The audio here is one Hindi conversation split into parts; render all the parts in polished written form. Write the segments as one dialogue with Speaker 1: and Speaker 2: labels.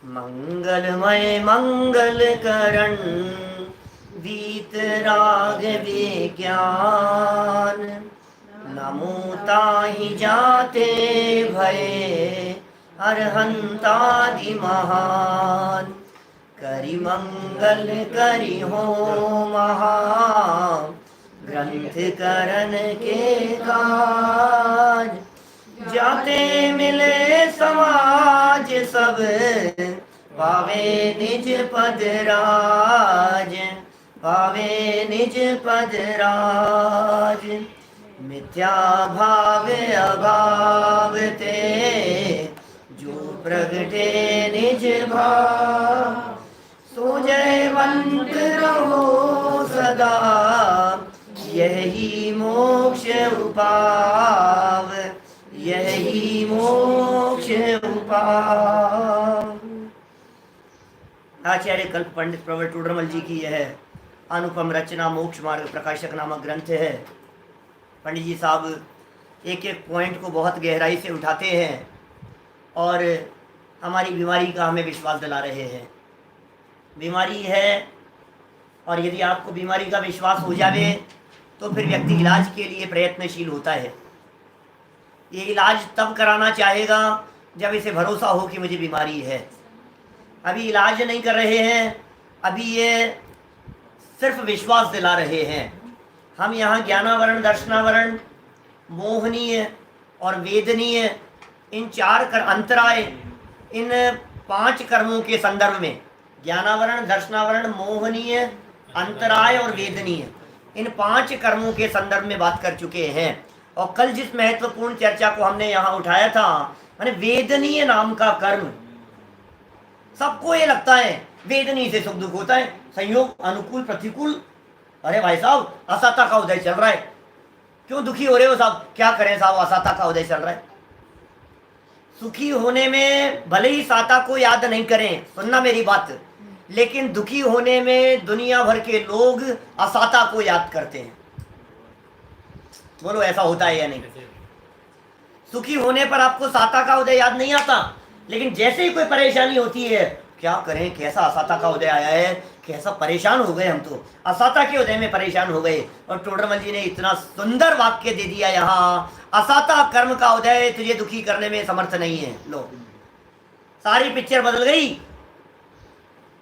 Speaker 1: मंगलमय मंगल करण वीतराग विज्ञान। नमो ताहि जाते भये अरहंतादि महान। करि मंगल करि हो महा ग्रंथ करण के काज। जाते मिले समाज सब पावे निज पद राज। पावे निज पद राज। मिथ्या भाव अभाव ते जो प्रगटे निज भाव। सो जयवंत रहो सदा यही मोक्ष उपाव। यही मोक्ष उपाव। आचार्य कल्प पंडित प्रवर टोडरमल जी की यह अनुपम रचना मोक्ष मार्ग प्रकाशक नामक ग्रंथ है। पंडित जी साहब एक एक पॉइंट को बहुत गहराई से उठाते हैं और हमारी बीमारी का हमें विश्वास दिला रहे हैं। बीमारी है और यदि आपको बीमारी का विश्वास हो जावे तो फिर व्यक्ति इलाज के लिए प्रयत्नशील होता है। ये इलाज तब कराना चाहेगा जब इसे भरोसा हो कि मुझे बीमारी है। अभी इलाज नहीं कर रहे हैं, अभी ये सिर्फ विश्वास दिला रहे हैं। हम यहाँ ज्ञानावरण, दर्शनावरण, मोहनीय और वेदनीय इन चार अंतराय, इन 5 कर्मों के संदर्भ में ज्ञानावरण, दर्शनावरण, मोहनीय, अंतराय और वेदनीय, इन 5 कर्मों के संदर्भ में बात कर चुके हैं। और कल जिस महत्वपूर्ण चर्चा को हमने यहाँ उठाया था, माने वेदनीय नाम का कर्म। सबको ये लगता है वेदनीय से सुख दुख होता है, संयोग, अनुकूल, प्रतिकूल। अरे भाई साहब, असाता का उदय चल रहा है, क्यों दुखी हो रहे हो साहब? क्या करें साहब, असाता का उदय चल रहा है। सुखी होने में भले ही साता को याद नहीं करें, सुनना मेरी बात, लेकिन दुखी होने में दुनिया भर के लोग असाता को याद करते हैं। बोलो ऐसा होता है या नहीं? सुखी होने पर आपको साता का उदय याद नहीं आता, लेकिन जैसे ही कोई परेशानी होती है, क्या करें, कैसा असाता का उदय आया है, कैसा परेशान हो गए हम तो, असाता के उदय में परेशान हो गए। और टोडरमल जी ने इतना सुंदर वाक्य दे दिया यहाँ, असाता कर्म का उदय तुझे दुखी करने में समर्थ नहीं है। लो, सारी पिक्चर बदल गई।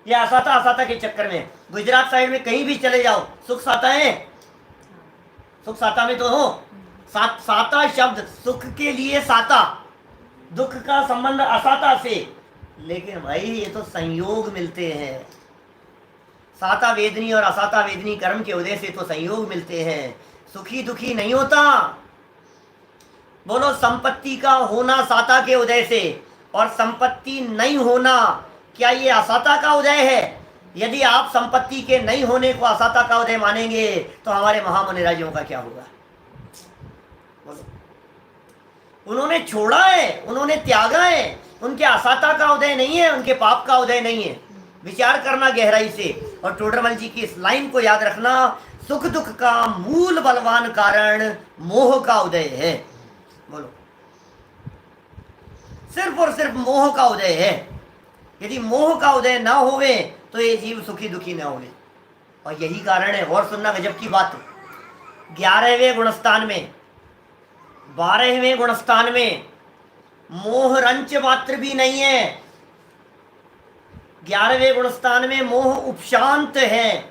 Speaker 1: ये असाता असाता के चक्कर में गुजरात साइड में कहीं भी चले जाओ, सुख साता है, सुख साता में तो हो। साता शब्द सुख के लिए साता, दुख का संबंध असाता से। लेकिन भाई ये तो संयोग मिलते हैं, साता वेदनी और असाता वेदनी कर्म के उदय से तो संयोग मिलते हैं। सुखी दुखी नहीं होता। बोलो, संपत्ति का होना साता के उदय से और संपत्ति नहीं होना, क्या ये असाता का उदय है? यदि आप संपत्ति के नहीं होने को असाता का उदय मानेंगे तो हमारे महामुनि राजियों का क्या होगा? उन्होंने छोड़ा है, उन्होंने त्यागा है, उनके असाता का उदय नहीं है, उनके पाप का उदय नहीं है। विचार करना गहराई से। और टोडरमल जी की इस लाइन को याद रखना, सुख दुख का मूल बलवान कारण मोह का उदय है। बोलो, सिर्फ और सिर्फ मोह का उदय है। यदि मोह का उदय ना होवे तो ये जीव सुखी दुखी ना होवे। और यही कारण है, और सुनना गजब की बात, 11वें गुणस्थान में, 12वें गुणस्थान में मोह रंच मात्र भी नहीं है। 11वें गुणस्थान में मोह उपशांत है,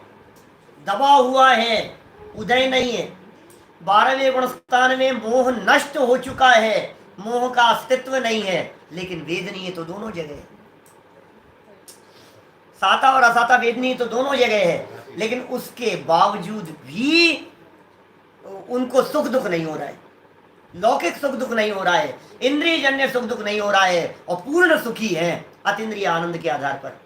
Speaker 1: दबा हुआ है, उदय नहीं है। 12वें गुणस्थान में मोह नष्ट हो चुका है, मोह का अस्तित्व नहीं है। लेकिन वेदनीय तो दोनों जगह है, साता और असाता वेदनीय तो दोनों जगह है, लेकिन उसके बावजूद भी उनको सुख दुख नहीं हो रहा है, लौकिक सुख दुख नहीं हो रहा है, इंद्रिय जन्य सुख दुख नहीं हो रहा है, और पूर्ण सुखी है अतीन्द्रिय आनंद के आधार पर।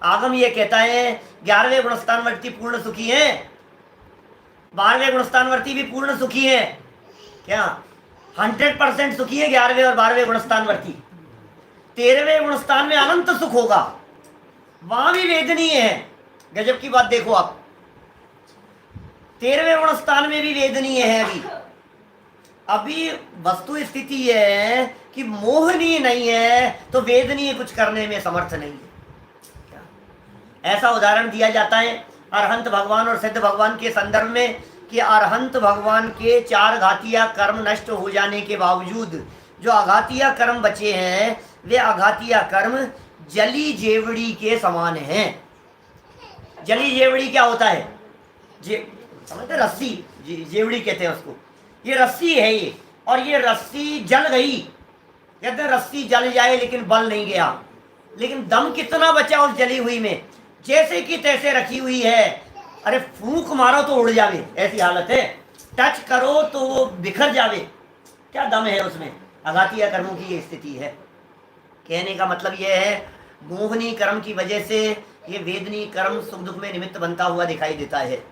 Speaker 1: आगम ये कहता है 11वें गुणस्थानवर्ती पूर्ण सुखी है, 12वें गुणस्थानवर्ती भी पूर्ण सुखी है। क्या 100% सुखी है 11वें और 12वें गुणस्थानवर्ती? 13वें गुणस्थान में अनंत सुख होगा, वहां भी वेदनीय है। गजब की बात देखो आप, 13वें गुणस्थान में भी वेदनीय है अभी। अभी वस्तु स्थिति ये है कि मोहनीय नहीं है तो वेदनीय कुछ करने में समर्थ नहीं है। ऐसा उदाहरण दिया जाता है अरहंत भगवान और सिद्ध भगवान के संदर्भ में कि अरहंत भगवान के 4 घातीय कर्म नष्ट हो जाने के बावजूद जो अघातीय कर्म बचे हैं वे अघातीय कर्म जली जेवड़ी के समान हैं। जली जेवड़ी क्या होता है? समझते रस्सी, जेवड़ी कहते हैं उसको। ये रस्सी है ये, और ये रस्सी जल गई। कहते हैं रस्सी जल जाए लेकिन बल नहीं गया, लेकिन दम कितना बचा उस जली हुई में, जैसे कि तैसे रखी हुई है। अरे फूंक मारो तो उड़ जावे, ऐसी हालत है। टच करो तो वो बिखर जावे, क्या दम है उसमें। अघातीय कर्मों की ये स्थिति है। कहने का मतलब ये है मोहनी कर्म की वजह से ये वेदनी कर्म सुख दुख में निमित्त बनता हुआ दिखाई देता है।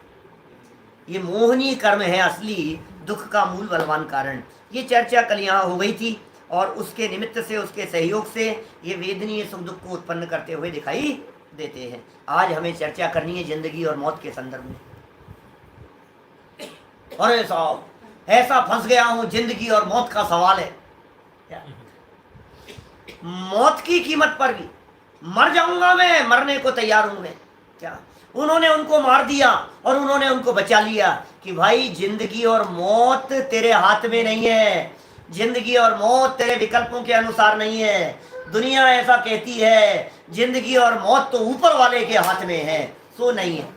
Speaker 1: ये मोहनी कर्म है असली दुख का मूल बलवान कारण। ये चर्चा कल यहाँ हो गई थी और उसके निमित्त से, उसके सहयोग से ये वेदनीय सुख दुख को उत्पन्न करते हुए दिखाई देते हैं। आज हमें चर्चा करनी है जिंदगी और मौत के संदर्भ में। अरे साहब ऐसा फंस गया हूं, जिंदगी और मौत का सवाल है। मौत की कीमत पर भी मर जाऊंगा मैं, मरने को तैयार हूं मैं। क्या उन्होंने उनको मार दिया और उन्होंने उनको बचा लिया कि भाई जिंदगी और मौत तेरे हाथ में नहीं है। जिंदगी और मौत तेरे विकल्पों के अनुसार नहीं है। दुनिया ऐसा कहती है जिंदगी और मौत तो ऊपर वाले के हाथ में है, सो नहीं है।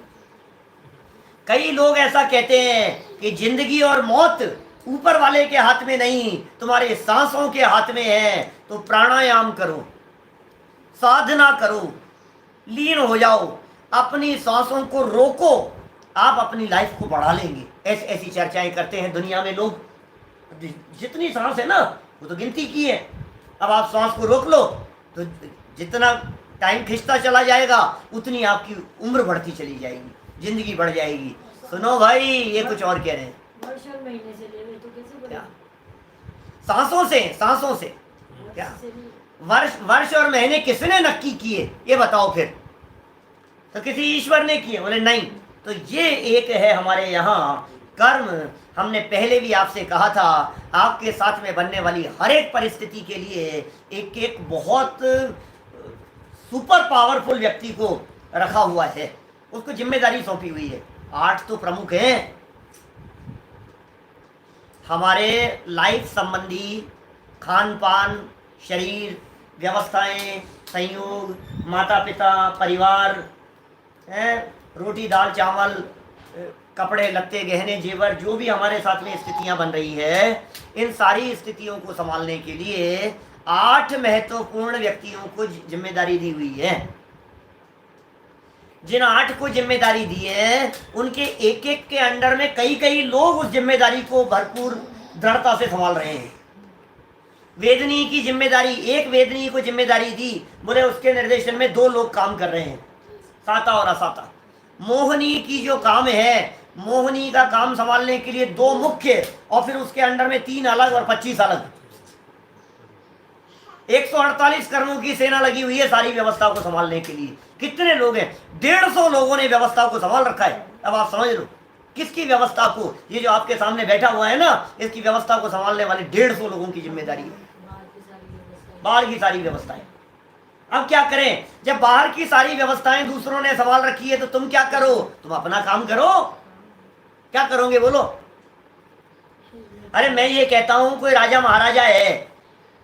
Speaker 1: कई लोग ऐसा कहते हैं कि जिंदगी और मौत ऊपर वाले के हाथ में नहीं, तुम्हारे सांसों के हाथ में है। तो प्राणायाम करो, साधना करो, लीन हो जाओ, अपनी सांसों को रोको, आप अपनी लाइफ को बढ़ा लेंगे। ऐसी चर्चाएं करते हैं दुनिया में लोग। जितनी सांस है ना वो तो गिनती की है। अब आप सांस को रोक लो तो जितना टाइम खिंचता चला जाएगा उतनी आपकी उम्र बढ़ती चली जाएगी, जिंदगी बढ़ जाएगी। सुनो भाई, ये कुछ और कह रहे हैं।
Speaker 2: वर्ष और महीने से ले तो कैसे
Speaker 1: क्या सांसों से क्या वर्ष और महीने किसने नक्की किए ये बताओ फिर? तो किसी ईश्वर ने किए? बोले नहीं। तो ये एक है हमारे यहाँ कर्म। हमने पहले भी आपसे कहा था आपके साथ में बनने वाली हर एक परिस्थिति के लिए एक एक बहुत सुपर पावरफुल व्यक्ति को रखा हुआ है, उसको जिम्मेदारी सौंपी हुई है। 8 तो प्रमुख हैं हमारे लाइफ संबंधी, खान पान, शरीर, व्यवस्थाएं, संयोग, माता पिता, परिवार, रोटी दाल चावल, कपड़े लत्ते, गहने जेवर, जो भी हमारे साथ में स्थितियां बन रही है, इन सारी स्थितियों को संभालने के लिए 8 महत्वपूर्ण व्यक्तियों को जिम्मेदारी दी हुई है। जिन 8 को जिम्मेदारी दी है उनके एक एक के अंडर में कई कई लोग उस जिम्मेदारी को भरपूर दृढ़ता से संभाल रहे हैं। वेदनी की जिम्मेदारी, एक वेदनी को जिम्मेदारी दी, बोले उसके निर्देशन में 2 लोग काम कर रहे हैं, साता और असाता। मोहनी की जो काम है, मोहनी का काम संभालने के लिए 2 मुख्य और फिर उसके अंडर में 3 अलग और 25 अलग। 148 कर्मों की सेना लगी हुई है सारी व्यवस्था को संभालने के लिए। कितने लोग हैं? 150 लोगों ने व्यवस्था को संभाल रखा है। अब आप समझ लो किसकी व्यवस्था को, ये जो आपके सामने बैठा हुआ है ना, इसकी व्यवस्था को संभालने वाले 150 लोगों की जिम्मेदारी है, बाहर की सारी व्यवस्थाएं। अब क्या करें? जब बाहर की सारी व्यवस्थाएं दूसरों ने संभाल रखी है तो तुम क्या करो? तुम अपना काम करो। क्या करोगे बोलो? अरे मैं ये कहता हूं कोई राजा महाराजा है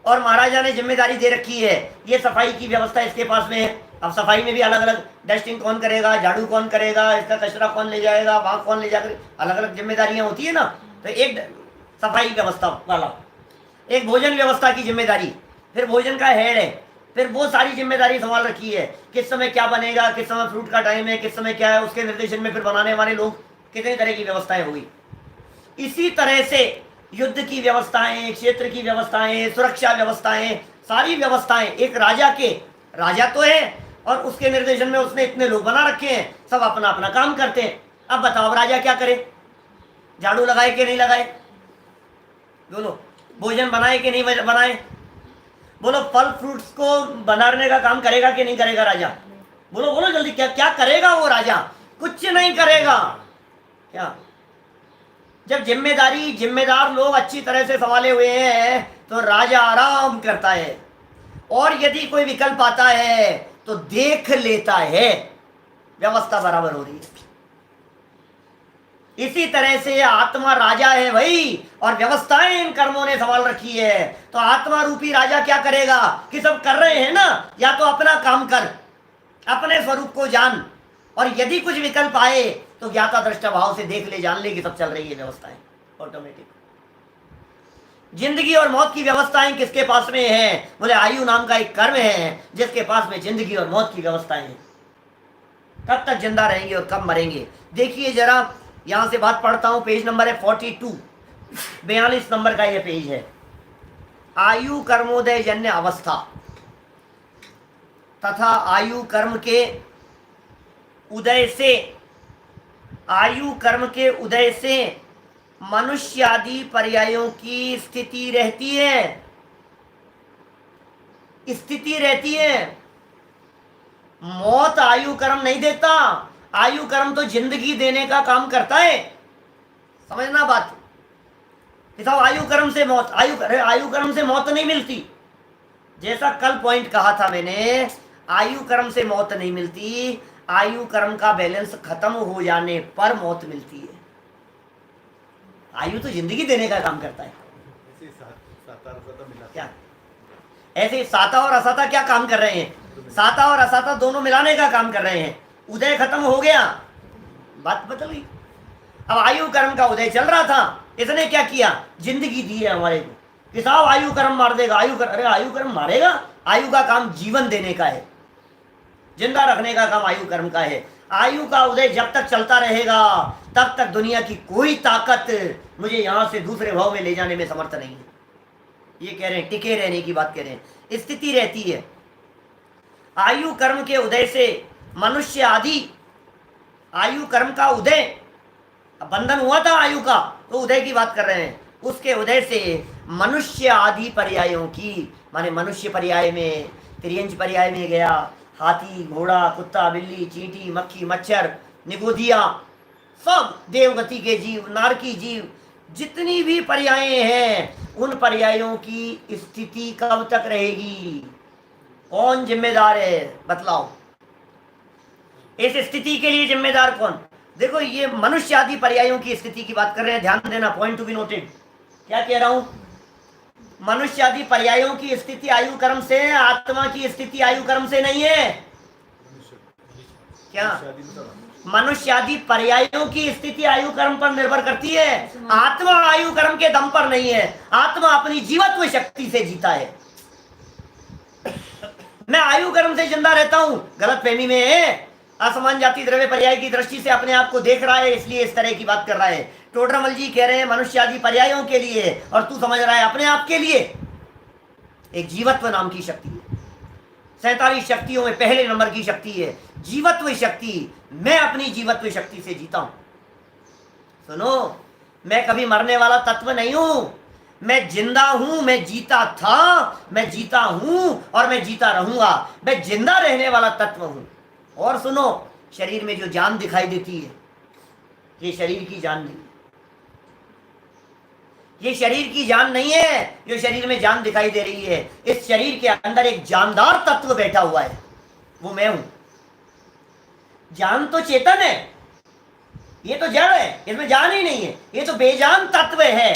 Speaker 1: और महाराजा ने जिम्मेदारी दे रखी है, ये सफाई की व्यवस्था इसके पास में है। अब सफाई में भी अलग अलग, डस्टिंग कौन करेगा, झाड़ू कौन करेगा, इसका कचरा कौन ले जाएगा, वहां कौन ले जाकर, अलग अलग जिम्मेदारियां होती है ना। तो एक सफाई व्यवस्था वाला, एक भोजन व्यवस्था की जिम्मेदारी, फिर भोजन का हेड है, फिर वो सारी जिम्मेदारी संभाल रखी है। किस समय क्या बनेगा, किस समय फ्रूट का टाइम है, किस समय क्या है, उसके निर्देशन में फिर बनाने वाले लोग, कितने तरह की व्यवस्थाएं होगी। इसी तरह से युद्ध की व्यवस्थाएं, क्षेत्र की व्यवस्थाएं, सुरक्षा व्यवस्थाएं, सारी व्यवस्थाएं एक राजा के, राजा तो है और उसके निर्देशन में उसने इतने लोग बना रखे हैं, सब अपना अपना काम करते हैं। अब बताओ राजा क्या करे? झाड़ू लगाए कि नहीं लगाए? बोलो। भोजन बनाए कि नहीं बनाए? बोलो। फल फ्रूट्स को बनाने का काम करेगा कि नहीं करेगा राजा? बोलो बोलो जल्दी। क्या क्या करेगा वो राजा? कुछ नहीं करेगा। क्या जब जिम्मेदार लोग अच्छी तरह से संभाले हुए हैं तो राजा आराम करता है, और यदि कोई विकल्प आता है तो देख लेता है व्यवस्था बराबर हो रही है। इसी तरह से आत्मा राजा है भाई, और व्यवस्थाएं इन कर्मों ने संभाल रखी है। तो आत्मा रूपी राजा क्या करेगा कि सब कर रहे हैं ना, या तो अपना काम कर, अपने स्वरूप को जान, और यदि कुछ विकल्प आए तो ज्ञाता दृष्टा भाव से देख ले, जान ले कि सब चल रही है व्यवस्थाएं ऑटोमेटिक। जिंदगी और मौत की व्यवस्थाएं किसके पास में है? बोले आयु नाम का एक कर्म है जिसके पास में जिंदगी और मौत की व्यवस्थाएं हैं। कब तक जिंदा रहेंगे और कब मरेंगे। देखिए जरा, यहां से बात पढ़ता हूं, पेज नंबर है 42, 42 नंबर का यह पेज है। आयु कर्मोदय जन्य अवस्था तथा आयु कर्म के उदय से, आयु कर्म के उदय से मनुष्य आदि पर्यायों की स्थिति रहती है, स्थिति रहती है। मौत आयु कर्म नहीं देता, आयु कर्म तो जिंदगी देने का काम करता है। समझना बात कि साहब आयु कर्म से मौत, आयु कर्म से मौत नहीं मिलती। जैसा कल पॉइंट कहा था मैंने, आयु कर्म से मौत नहीं मिलती, आयु कर्म का बैलेंस खत्म हो जाने पर मौत मिलती है। आयु तो जिंदगी देने का काम करता है। क्या ऐसे साता और असाता क्या काम कर रहे हैं? साता और असाता दोनों मिलाने का काम कर रहे हैं। उदय खत्म हो गया, बात बदल गई। अब आयु कर्म का उदय चल रहा था, इसने क्या किया? जिंदगी दी है हमारे को कि साहब आयु कर्म मार देगा। अरे आयु कर्म मारेगा? आयु का काम जीवन देने का है, जिंदा रखने का काम आयु कर्म का है। आयु का उदय जब तक चलता रहेगा तब तक दुनिया की कोई ताकत मुझे यहां से दूसरे भाव में ले जाने में समर्थ नहीं है। ये कह रहे हैं, टिके रहने की बात कह रहे हैं, स्थिति रहती है। आयु कर्म के उदय से मनुष्य आदि, आयु कर्म का उदय, बंधन हुआ था आयु का, तो उदय की बात कर रहे हैं। उसके उदय से मनुष्य आदि पर्यायों की, माने मनुष्य पर्याय में, त्रियंच पर्याय में गया, हाथी, घोड़ा, कुत्ता, बिल्ली, चींटी, मक्खी, मच्छर, निगोदिया, सब देवगति के जीव, नारकी जीव, जितनी भी पर्यायें हैं उन पर्यायों की स्थिति कब तक रहेगी? कौन जिम्मेदार है बतलाओ? इस स्थिति के लिए जिम्मेदार कौन? देखो ये मनुष्य आदि पर्यायों की स्थिति की बात कर रहे हैं, ध्यान देना, पॉइंट टू बी नोटेड। क्या कह रहा हूं? मनुष्य आदि पर्यायों की स्थिति आयु कर्म से है, आत्मा की स्थिति आयु कर्म से नहीं है। क्या? मनुष्य आदि पर्यायों की स्थिति आयु कर्म पर निर्भर करती है, आत्मा आयु कर्म के दम पर नहीं है। आत्मा अपनी जीवत्व शक्ति से जीता है। मैं आयु कर्म से जिंदा रहता हूं, गलत फहमी में है। असमान जाति द्रव्य पर्याय की दृष्टि से अपने आप को देख रहा है, इसलिए इस तरह की बात कर रहा है। टोडरमल जी कह रहे हैं मनुष्य आदि पर्यायों के लिए, और तू समझ रहा है अपने आप के लिए। एक जीवत्व नाम की शक्ति है, 47 शक्तियों में पहले नंबर की शक्ति है जीवत्व शक्ति। मैं अपनी जीवत्व शक्ति से जीता हूं। सुनो, मैं कभी मरने वाला तत्व नहीं हूं, मैं जिंदा हूं, मैं जीता था, मैं जीता हूं और मैं जीता रहूंगा। मैं जिंदा रहने वाला तत्व हूं। और सुनो, शरीर में जो जान दिखाई देती है, ये शरीर की जान नहीं है, ये शरीर की जान नहीं है जो शरीर में जान दिखाई दे रही है। इस शरीर के अंदर एक जानदार तत्व बैठा हुआ है, वो मैं हूं। जान तो चेतन है, ये तो जड़ है, इसमें जान ही नहीं है, ये तो बेजान तत्व है।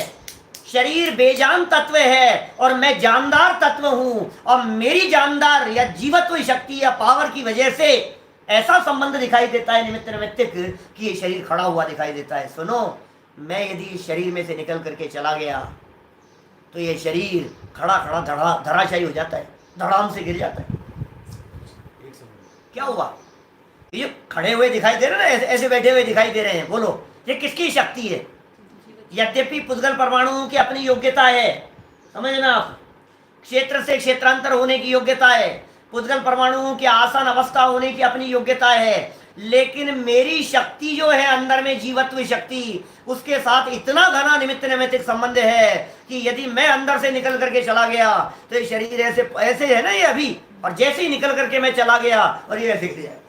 Speaker 1: शरीर बेजान तत्व है और मैं जानदार तत्व हूं, और मेरी जानदार या जीवत्व शक्ति या पावर की वजह से ऐसा संबंध दिखाई देता है निमित्त नैमित्तिक कि ये शरीर खड़ा हुआ दिखाई देता है। सुनो, मैं यदि इस शरीर में से निकल करके चला गया तो ये शरीर खड़ा खड़ा धराशायी हो जाता है, धड़ाम से गिर जाता है। क्या हुआ? ये खड़े हुए दिखाई दे रहे हैं ना, ऐसे बैठे हुए दिखाई दे रहे हैं, बोलो ये किसकी शक्ति है? यद्यपि पुद्गल परमाणुओं की अपनी योग्यता है, समझना आप, क्षेत्र से क्षेत्रांतर होने की योग्यता है, पुद्गल परमाणुओं की आसन अवस्था होने की अपनी योग्यता है, लेकिन मेरी शक्ति जो है अंदर में, जीवत्व शक्ति, उसके साथ इतना घना निमित्त नैमित्तिक संबंध है कि यदि मैं अंदर से निकल करके चला गया तो ये शरीर ऐसे ऐसे है ना ये अभी, और जैसे ही निकल करके मैं चला गया और ये ऐसे गिर जाएगा।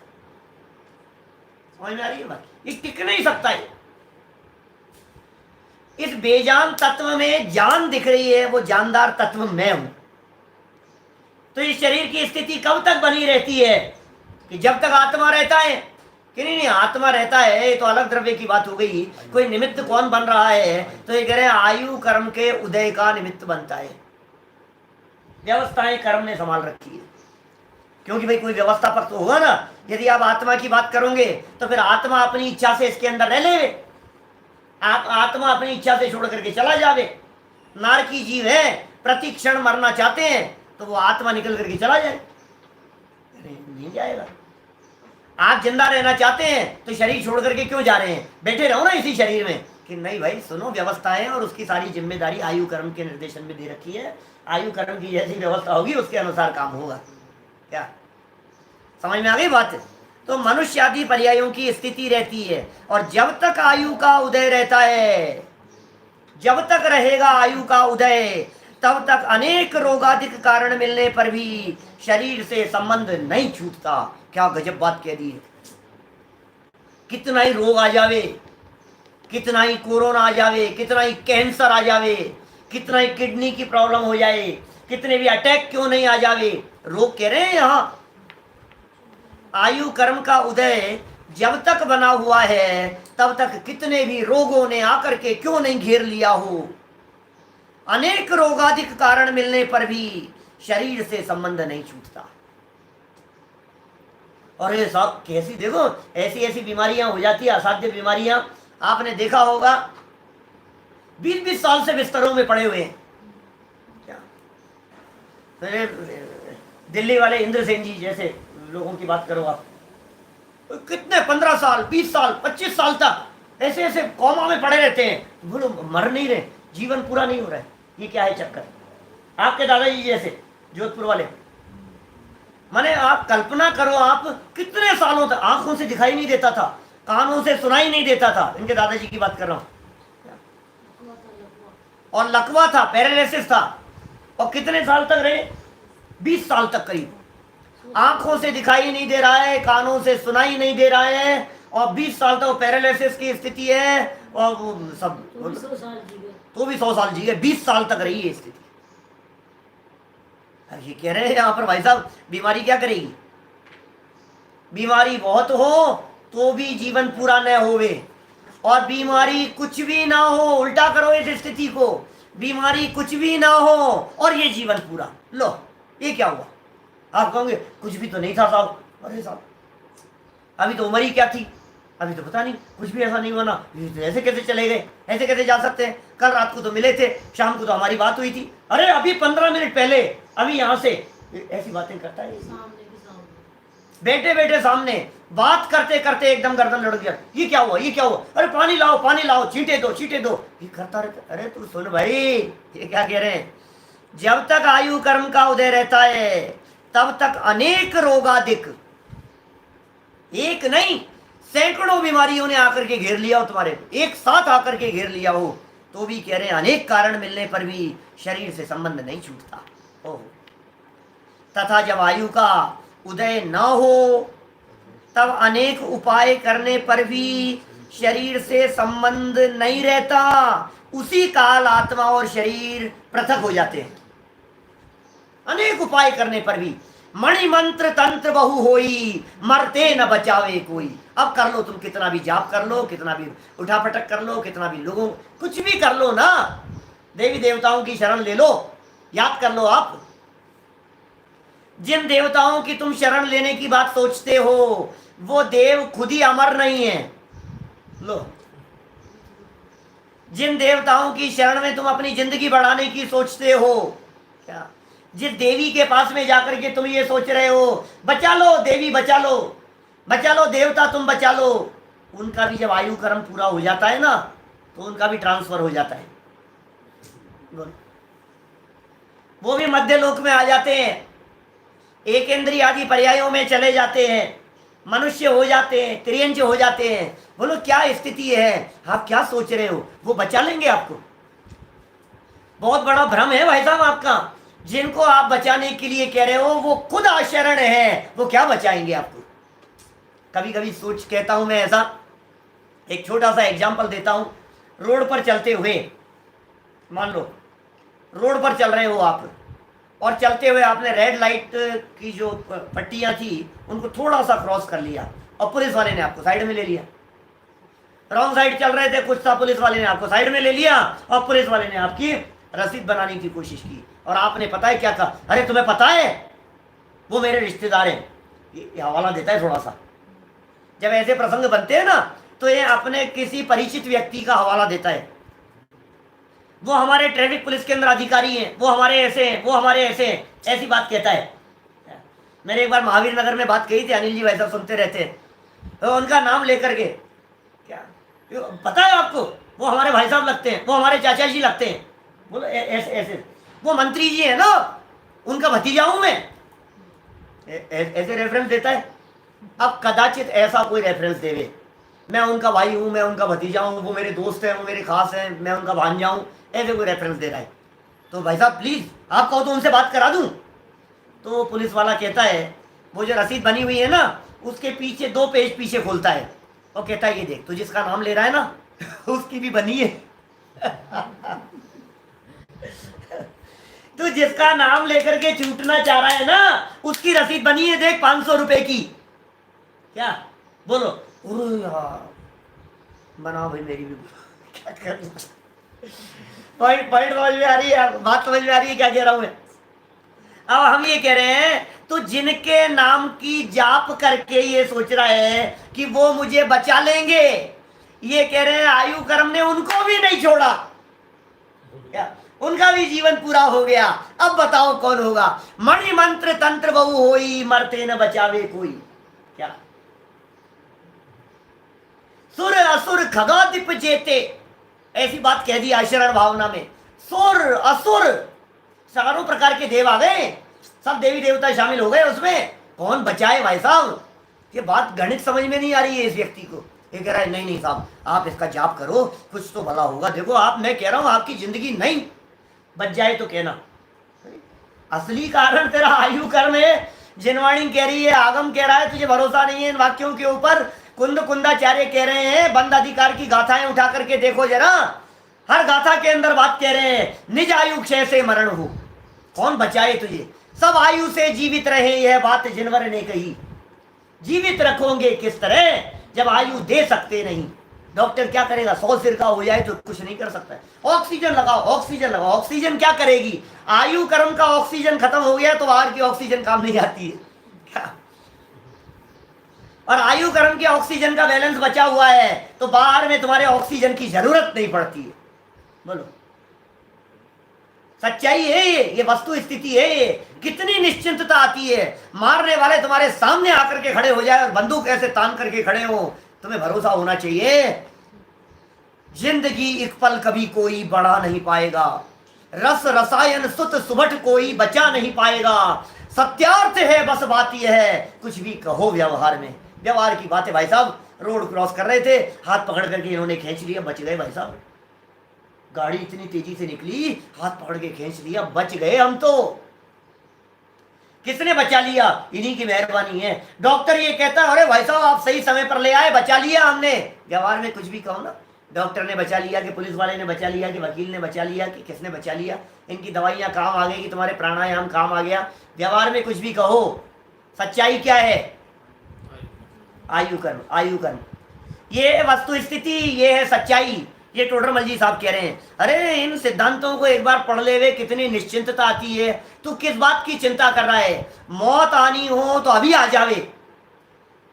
Speaker 1: समझ में आ रही है बात? ये टिक नहीं सकता है। इस बेजान तत्व में जान दिख रही है, वो जानदार तत्व मैं हूं। तो इस शरीर की स्थिति कब तक बनी रहती है? कि जब तक आत्मा रहता है। कि नहीं, आत्मा रहता है, ये तो अलग द्रव्य की बात हो गई। कोई निमित्त कौन बन रहा है? तो ये कह रहे हैं आयु कर्म के उदय का निमित्त बनता है। व्यवस्थाएं कर्म ने संभाल रखी है, क्योंकि भाई कोई व्यवस्थापक तो होगा ना। यदि आप आत्मा की बात करोगे तो फिर आत्मा अपनी इच्छा से इसके अंदर रह ले, आप आत्मा अपनी इच्छा से छोड़ करके चला जावे। नारकी जीव है, प्रति क्षण मरना चाहते हैं तो वो आत्मा निकल करके चला जाए, नहीं जाएगा। आप जिंदा रहना चाहते हैं तो शरीर छोड़ करके क्यों जा रहे हैं? बैठे रहो ना इसी शरीर में। कि नहीं भाई सुनो, व्यवस्थाएं और उसकी सारी जिम्मेदारी आयु कर्म के निर्देशन में दे रखी है। आयु कर्म की जैसी व्यवस्था होगी उसके अनुसार काम होगा। क्या समझ में आ गई बात? तो मनुष्य आदि पर्यायों की स्थिति रहती है, और जब तक आयु का उदय रहता है, जब तक रहेगा आयु का उदय, तब तक अनेक रोगादिक कारण मिलने पर भी शरीर से संबंध नहीं छूटता। क्या गजब बात कह दी है। कितना ही रोग आ जावे, कितना ही कोरोना आ जावे, कितना ही कैंसर आ जावे, कितना ही किडनी की प्रॉब्लम हो जाए, कितने भी अटैक क्यों नहीं आ जावे, रोग कह रहे हैं यहां आयु कर्म का उदय जब तक बना हुआ है तब तक कितने भी रोगों ने आकर के क्यों नहीं घेर लिया हो। अनेक रोगादिक कारण मिलने पर भी शरीर से संबंध नहीं छूटता। और ये सब कैसी देखो, ऐसी ऐसी बीमारियां हो जाती है, असाध्य बीमारियां। आपने देखा होगा 20-20 साल से बिस्तरों में पड़े हुए हैं। क्या दिल्ली वाले इंद्र सेन जी जैसे लोगों की बात करो आप, कितने 15 साल 20 साल 25 साल तक ऐसे ऐसे कोमा में पड़े रहते हैं। बोलो मर नहीं रहे, जीवन पूरा नहीं हो रहा है, ये क्या है चक्कर? आपके दादाजी जैसे जोधपुर वाले, माने आप कल्पना करो, आप कितने सालों तक आंखों से दिखाई नहीं देता था, कानों से सुनाई नहीं देता था। इनके दादाजी की बात कर रहा हूं। और लकवा था, पैरालिसिस था, और कितने साल तक रहे? 20 साल तक करीब। आंखों से दिखाई नहीं दे रहा है, कानों से सुनाई नहीं दे रहा है, और 20 साल तक पैरालिसिस की स्थिति है, और वो सब तो भी 100 साल जी गए। 20 साल तक रही है स्थिति। ये कह रहे हैं यहाँ पर भाई साहब, बीमारी क्या करेगी? बीमारी बहुत हो तो भी जीवन पूरा न होवे, और बीमारी कुछ भी ना हो, उल्टा करो इस स्थिति को, बीमारी कुछ भी ना हो और ये जीवन पूरा। लो ये क्या हुआ? आप कहोगे कुछ भी तो नहीं था साहब। अरे साहब अभी तो उम्र ही क्या थी, अभी तो पता नहीं, कुछ भी ऐसा नहीं हुआ ना, ऐसे कैसे चले गए, ऐसे कैसे जा सकते हैं? कल रात को तो मिले थे, शाम को तो हमारी बात हुई थी, अरे अभी 15 मिनट पहले, अभी यहाँ से, ऐसी बातें करता है। बैठे बैठे सामने बात करते करते एकदम गर्दन लड़ गया, ये क्या हुआ, ये क्या हुआ, अरे पानी लाओ पानी लाओ, छींटे दो छींटे दो, ये करता रहता। अरे तू सुन भाई, ये क्या कह रहे हैं? जब तक आयु कर्म का उदय रहता है तब तक अनेक रोगादिक, एक नहीं सैकड़ों बीमारियों ने आकर के घेर लिया हो तुम्हारे को, एक साथ आकर के घेर लिया हो, तो भी कह रहे हैं अनेक कारण मिलने पर भी शरीर से संबंध नहीं छूटता। ओह, तथा जब आयु का उदय न हो तब अनेक उपाय करने पर भी शरीर से संबंध नहीं रहता। उसी काल आत्मा और शरीर पृथक हो जाते हैं। अनेक उपाय करने पर भी, मणि मंत्र तंत्र बहु होई, मरते न बचावे कोई। अब कर लो तुम, कितना भी जाप कर लो, कितना भी उठा पटक कर लो, कितना भी लोगों कुछ भी कर लो ना, देवी देवताओं की शरण ले लो, याद कर लो। आप जिन देवताओं की तुम शरण लेने की बात सोचते हो, वो देव खुद ही अमर नहीं है। लो, जिन देवताओं की शरण में तुम अपनी जिंदगी बढ़ाने की सोचते हो, क्या जिस देवी के पास में जाकर के तुम ये सोच रहे हो बचा लो देवी, बचा लो, बचा लो देवता, तुम बचा लो, उनका भी जब आयु कर्म पूरा हो जाता है ना, तो उनका भी ट्रांसफर हो जाता है। वो भी मध्य लोक में आ जाते हैं, एक इंद्रिय आदि पर्यायों में चले जाते हैं, मनुष्य हो जाते हैं, त्रियंज हो जाते हैं। बोलो क्या स्थिति है, आप क्या सोच रहे हो? वो बचा लेंगे आपको? बहुत बड़ा भ्रम है भाई साहब आपका। जिनको आप बचाने के लिए कह रहे हो वो खुद अशरण है, वो क्या बचाएंगे आपको? कभी कभी सोच कहता हूं मैं ऐसा, एक छोटा सा एग्जाम्पल देता हूं। रोड पर चलते हुए, मान लो रोड पर चल रहे हो आप, और चलते हुए आपने रेड लाइट की जो पट्टियां थी उनको थोड़ा सा क्रॉस कर लिया और पुलिस वाले ने आपको साइड में ले लिया। रॉन्ग साइड चल रहे थे कुछ था, पुलिस वाले ने आपको साइड में ले लिया और पुलिस वाले ने आपकी रसीद बनाने की कोशिश की, और आपने पता है क्या कहा, अरे तुम्हें पता है वो मेरे रिश्तेदार हैं। ये हवाला देता है थोड़ा सा। जब ऐसे प्रसंग बनते हैं ना तो ये अपने किसी परिचित व्यक्ति का हवाला देता है, वो हमारे ट्रैफिक पुलिस के अंदर अधिकारी हैं, वो हमारे ऐसे हैं, वो हमारे ऐसे हैं, ऐसी बात कहता है। मैंने एक बार महावीर नगर में बात कही थी, अनिल जी भाई साहब सुनते रहते हैं, तो उनका नाम लेकर के, क्या पता है आपको वो हमारे भाई साहब लगते हैं, वो हमारे चाचा जी लगते हैं, बोलो ऐसे ऐसे, वो मंत्री जी है ना, उनका भतीजा हूं मैं, ऐसे रेफरेंस देता है। अब कदाचित ऐसा कोई रेफरेंस देवे, मैं उनका भाई हूं, मैं उनका भतीजा हूं, वो मेरे दोस्त हैं, वो मेरे खास हैं, मैं उनका भांजा हूं, ऐसे कोई रेफरेंस दे रहा है तो भाई साहब प्लीज आप कहो तो उनसे बात करा दूं। तो पुलिस वाला कहता है, वो जो रसीद बनी हुई है ना उसके पीछे 2 पेज पीछे खोलता है और कहता है ये देख तो जिसका नाम ले रहा है ना उसकी भी बनी है तो जिसका नाम लेकर के छूटना चाह रहा है ना उसकी रसीद बनी है, देख 500 रुपए की। क्या बोलो, अरे यार बनाओ भाई मेरी भी क्या कर, पॉइंट समझ में आ रही है, बात समझ में आ रही है क्या कह रहा हूं मैं। अब हम ये कह रहे हैं तो जिनके नाम की जाप करके ये सोच रहा है कि वो मुझे बचा लेंगे, ये कह रहे हैं आयु कर्म ने उनको भी नहीं छोड़ा, क्या उनका भी जीवन पूरा हो गया। अब बताओ कौन होगा, मणि मंत्र तंत्र बहु होई, मरते न बचावे कोई। क्या सुर असुर खगादिप जेते, ऐसी बात कह दी आचरण भावना में। सुर असुर चारों प्रकार के देव आ गए, सब देवी देवता शामिल हो गए उसमें, कौन बचाए भाई साहब। ये बात गणित समझ में नहीं आ रही है इस व्यक्ति को। ये कह रहा है नहीं नहीं साहब आप इसका जाप करो कुछ तो भला होगा। देखो आप, मैं कह रहा हूं आपकी जिंदगी नहीं बच जाए तो कहना, असली कारण तेरा आयु कर्म है। जिनवाणी कह रही है, आगम कह रहा है, तुझे भरोसा नहीं है इन वाक्यों के ऊपर। कुंद कुंदाचार्य कह रहे हैं, बंद अधिकार की गाथाएं उठा करके देखो जरा, हर गाथा के अंदर बात कह रहे हैं निज आयु क्षय से मरण हो, कौन बचाए तुझे, सब आयु से जीवित रहे, यह बात जिनवर ने कही। जीवित रखोगे किस तरह जब आयु दे सकते नहीं। डॉक्टर क्या करेगा, 100 सिर का हो जाए तो कुछ नहीं कर सकता है। ऑक्सीजन लगाओ, ऑक्सीजन लगाओ, ऑक्सीजन क्या करेगी। आयु कर्म का ऑक्सीजन खत्म हो गया तो बाहर की ऑक्सीजन काम नहीं आती है क्या? और आयु कर्म के ऑक्सीजन का बैलेंस बचा हुआ है तो बाहर में तुम्हारे ऑक्सीजन की जरूरत नहीं पड़ती है। बोलो सच्चाई है ये वस्तु स्थिति है ये। कितनी निश्चिंतता आती है, मारने वाले तुम्हारे सामने आकर के खड़े हो जाए और बंदूक ऐसे तान करके खड़े हो, तुम्हें भरोसा होना चाहिए जिंदगी एक पल कभी कोई बढ़ा नहीं पाएगा, रस रसायन सुत सुबट कोई बचा नहीं पाएगा। सत्यार्थ है बस बात यह है, कुछ भी कहो व्यवहार में। व्यवहार की बात है भाई साहब। रोड क्रॉस कर रहे थे, हाथ पकड़ करके इन्होंने खींच लिया, बच गए भाई साहब। गाड़ी इतनी तेजी से निकली, हाथ पकड़ के खींच लिया, बच गए हम तो। किसने बचा लिया, इन्हीं की मेहरबानी है। डॉक्टर ये कहता है अरे भाई साहब आप सही समय पर ले आए, बचा लिया हमने। व्यवहार में कुछ भी कहो ना, डॉक्टर ने बचा लिया कि पुलिस वाले ने बचा लिया कि वकील ने बचा लिया कि किसने बचा लिया, इनकी दवाइयां काम आ गई कि तुम्हारे प्राणायाम काम आ गया। व्यवहार में कुछ भी कहो, सच्चाई क्या है, आयु कर्म, आयु कर्म। ये वस्तु स्थिति, ये है सच्चाई। ये टोडरमल जी साहब कह रहे हैं अरे इन सिद्धांतों को एक बार पढ़ ले वे, कितनी निश्चिंतता आती है। तू किस बात की चिंता कर रहा है, मौत आनी हो तो अभी आ जावे,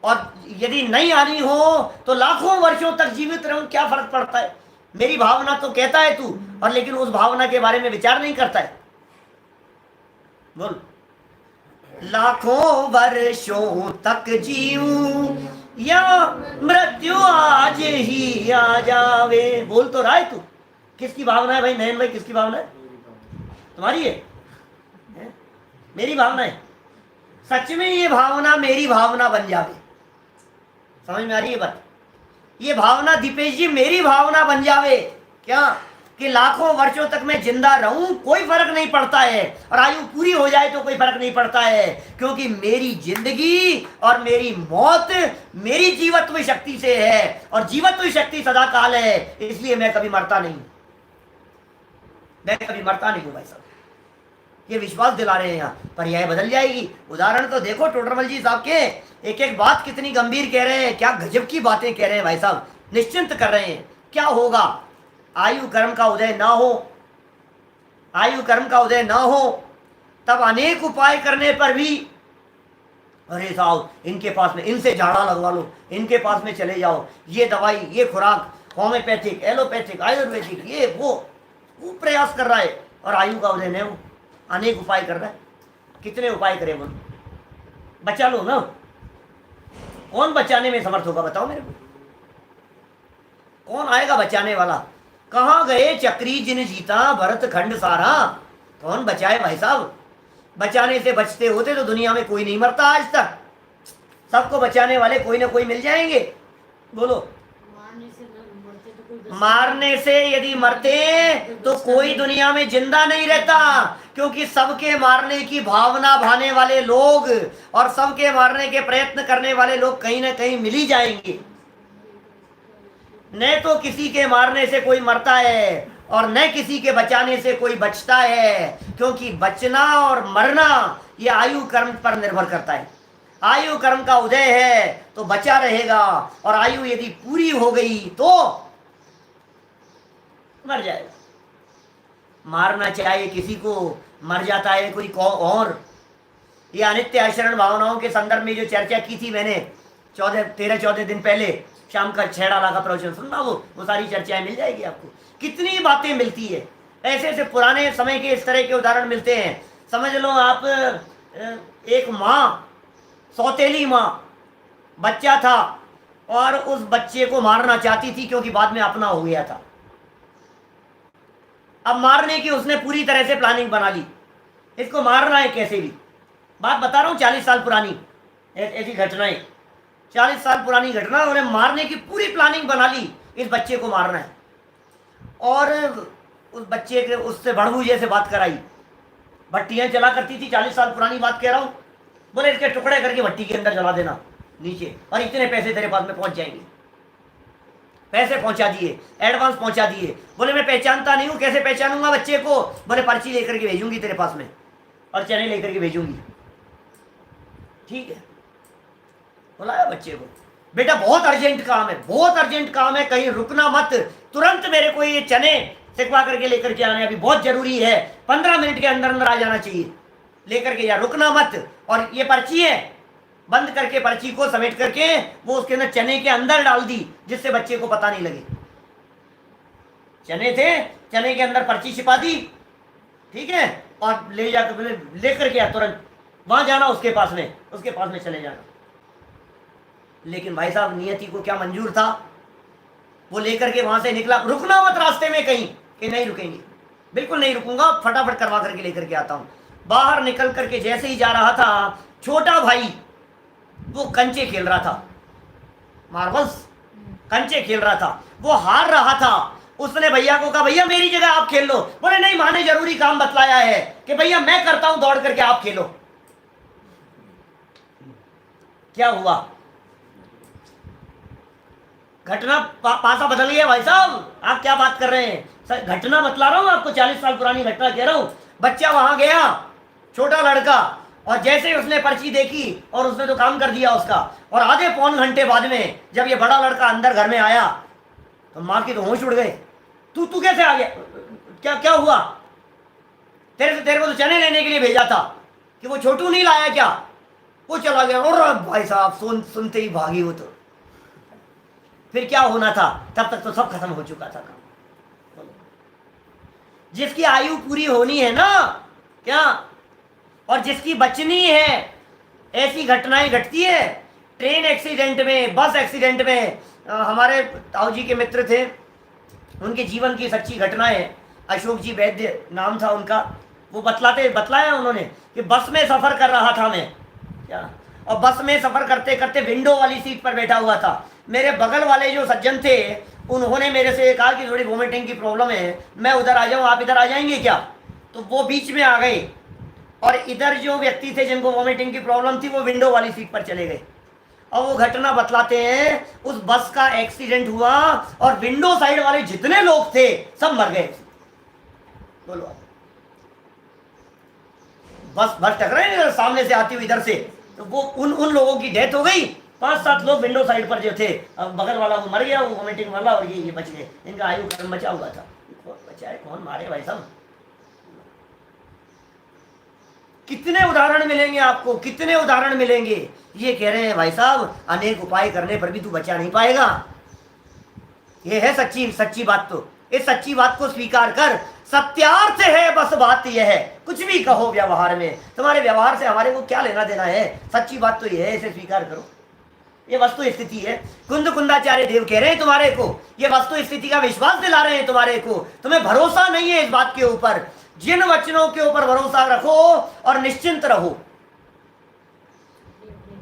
Speaker 1: और यदि नहीं आनी हो तो लाखों वर्षों तक जीवित रहूं, क्या फर्क पड़ता है। मेरी भावना तो कहता है तू, और लेकिन उस भावना के बारे में विचार नहीं करता है। बोल लाखों वर्षों तक जीऊं या मृत्यु आज ही आ जावे। बोल तो रहा है तू, किसकी भावना है भाई नयन भाई, किसकी भावना है, तुम्हारी है, मेरी भावना है। सच में ये भावना मेरी भावना बन जावे, समझ में आ रही है बात। ये भावना दीपेश जी मेरी भावना बन जावे क्या, कि लाखों वर्षों तक मैं जिंदा रहूं कोई फर्क नहीं पड़ता है, और आयु पूरी हो जाए तो कोई फर्क नहीं पड़ता है, क्योंकि मेरी जिंदगी और मेरी मौत मेरी जीवत्व शक्ति से है, और जीवत्व शक्ति सदा काल है, इसलिए मैं कभी मरता नहीं, मैं कभी मरता नहीं हूं भाई साहब। ये विश्वास दिला रहे हैं यहाँ, पर यह बदल जाएगी। उदाहरण तो देखो टोडरमल जी साहब के, एक एक बात कितनी गंभीर कह रहे हैं, क्या गजब की बातें कह रहे हैं भाई साहब, निश्चिंत कर रहे हैं। क्या होगा? आयु कर्म का उदय ना हो, आयु कर्म का उदय ना हो, तब अनेक उपाय करने पर भी, अरे साहब इनके पास में, इनसे झाड़ा लगवा लो, इनके पास में चले जाओ, ये दवाई, ये खुराक, होम्योपैथिक, एलोपैथिक, आयुर्वेदिक, ये वो प्रयास कर रहा है, और आयु का उदय नहीं हो, अनेक उपाय कर रहा है। कितने उपाय करे बोलो, बचा लो ना। कौन बचाने में समर्थ होगा बताओ मेरे को, कौन आएगा बचाने वाला? कहाँ गए चक्री जिन जीता भरत खंड सारा, कौन बचाए भाई साहब? बचाने से बचते होते तो दुनिया में कोई नहीं मरता आज तक, सबको बचाने वाले कोई ना कोई मिल जाएंगे। बोलो, मारने से यदि मरते तो कोई दुनिया में जिंदा नहीं रहता, क्योंकि सबके मारने की भावना भाने वाले लोग और सबके मारने के प्रयत्न करने वाले लोग कहीं ना कहीं मिल ही जाएंगे। न तो किसी के मारने से कोई मरता है और न किसी के बचाने से कोई बचता है, क्योंकि बचना और मरना ये आयु कर्म पर निर्भर करता है। आयु कर्म का उदय है तो बचा रहेगा, और आयु यदि पूरी हो गई तो मर जाएगा। मारना चाहिए किसी को, मर जाता है कोई और। ये अनित्य आचरण भावनाओं के संदर्भ में जो चर्चा की थी मैंने 13-14 दिन पहले, शाम का 6 डाला का प्रवचन सुनना, वो सारी चर्चाएं मिल जाएगी आपको। कितनी बातें मिलती है, ऐसे ऐसे पुराने समय के इस तरह के उदाहरण मिलते हैं। समझ लो आप, एक माँ, सौतेली माँ, बच्चा था और उस बच्चे को मारना चाहती थी क्योंकि बाद में अपना हो गया था। अब मारने की उसने पूरी तरह से प्लानिंग बना ली, इसको मारना है कैसे भी। बात बता रहा हूँ 40 साल पुरानी ऐसी घटनाएं, 40 साल पुरानी घटना। उन्हें मारने की पूरी प्लानिंग बना ली, इस बच्चे को मारना है, और उस बच्चे के उससे बड़बू जैसे बात कराई। भट्टियाँ जला करती थी, 40 साल पुरानी बात कह रहा हूँ। बोले इसके टुकड़े करके भट्टी के अंदर जला देना नीचे, और इतने पैसे तेरे पास में पहुंच जाएंगे। पैसे पहुंचा दिए, एडवांस पहुंचा दिए। बोले मैं पहचानता नहीं हूँ, कैसे पहचानूंगा बच्चे को? बोले पर्ची लेकर के भेजूंगी तेरे पास में, और चने लेकर के भेजूंगी। ठीक है, बुलाया बच्चे को, बेटा बहुत अर्जेंट काम है, बहुत अर्जेंट काम है, कहीं रुकना मत, तुरंत मेरे को ये चने सिकवा करके लेकर के आने, अभी बहुत जरूरी है, 15 मिनट के अंदर अंदर आ जाना चाहिए, लेकर के जा, रुकना मत। और ये पर्ची है, बंद करके पर्ची को समेट करके वो उसके अंदर चने के अंदर डाल दी, जिससे बच्चे को पता नहीं लगे। चने थे, चने के अंदर पर्ची छिपा दी, ठीक है, और ले जाकर लेकर के तुरंत वहां जाना, उसके पास में चले जाना। लेकिन भाई साहब नियति को क्या मंजूर था, वो लेकर के वहां से निकला, रुकना मत रास्ते में कहीं, कि नहीं रुकेंगे, बिल्कुल नहीं रुकूंगा, फटाफट करवा करके लेकर के आता हूं। बाहर निकल करके जैसे ही जा रहा था, छोटा भाई वो कंचे खेल रहा था, मार्बल्स कंचे खेल रहा था, वो हार रहा था। उसने भैया को कहा भैया मेरी जगह आप खेल लो। बोले नहीं, माँ ने जरूरी काम बतलाया है कि भैया मैं करता हूं दौड़ करके, आप खेलो। क्या हुआ? घटना पासा बदल गया भाई साहब। आप क्या बात कर रहे हैं? घटना बतला रहा हूं आपको, 40 साल पुरानी घटना कह रहा हूं। बच्चा वहां गया, छोटा लड़का, और जैसे ही उसने पर्ची देखी और उसने तो काम कर दिया उसका, और आधे पौन घंटे बाद में जब ये बड़ा लड़का अंदर घर में आया तो माँ की तो होश उड़ गए। तू कैसे आ गया? क्या हुआ? तेरे को तो चने लेने के लिए भेजा था, कि वो छोटू नहीं लाया क्या? वो चला गया। और भाई साहब सुनते ही भागी वो तो। फिर क्या होना था? तब तक तो सब खत्म हो चुका था काम। जिसकी आयु पूरी होनी है ना, क्या, और जिसकी बचनी है, ऐसी घटनाएं घटती है। ट्रेन एक्सीडेंट में, बस एक्सीडेंट में, हमारे ताऊ जी के मित्र थे, उनके जीवन की सच्ची घटनाएं, अशोक जी वैद्य नाम था उनका, वो बतलाया उन्होंने कि बस में सफ़र कर रहा था मैं, क्या, और बस में सफ़र करते करते विंडो वाली सीट पर बैठा हुआ था। मेरे बगल वाले जो सज्जन थे उन्होंने मेरे से कहा कि थोड़ी वोमिटिंग की प्रॉब्लम है, मैं उधर आ जाऊं, आप इधर आ जाएंगे क्या? तो वो बीच में आ गए और इधर जो व्यक्ति थे जिनको वोमिटिंग की प्रॉब्लम थी वो विंडो वाली सीट पर चले गए। और वो घटना बतलाते हैं, उस बस का एक्सीडेंट हुआ और विंडो साइड वाले जितने लोग थे सब मर गए। बोलो, बस टकराए सामने से आती हुई इधर से, तो वो उन लोगों की डेथ हो गई। 5-7 लोग विंडो साइड पर जो थे, अब बगल वाला वो मर गया, वो वोमिटिंग वाला, और ये बच गए। इनका आयु कर्म बचा हुआ था। कौन बचाए, कौन मारे भाई साहब? कितने उदाहरण मिलेंगे आपको, कितने उदाहरण मिलेंगे। ये कह रहे हैं भाई साहब अनेक उपाय करने पर भी तू बचा नहीं पाएगा। ये है सच्ची बात। तो इस सच्ची बात को स्वीकार कर। सत्यार्थ है बस बात यह है, कुछ भी कहो व्यवहार में, तुम्हारे व्यवहार से हमारे को क्या लेना देना है। सच्ची बात तो यह है, इसे स्वीकार करो। ये वस्तु स्थिति है। कुंदाचार्य देव कह रहे हैं तुम्हारे को, ये वस्तु स्थिति का विश्वास दिला रहे हैं तुम्हारे को। तुम्हें भरोसा नहीं है इस बात के ऊपर, जिन वचनों के ऊपर भरोसा रखो और निश्चिंत रहो।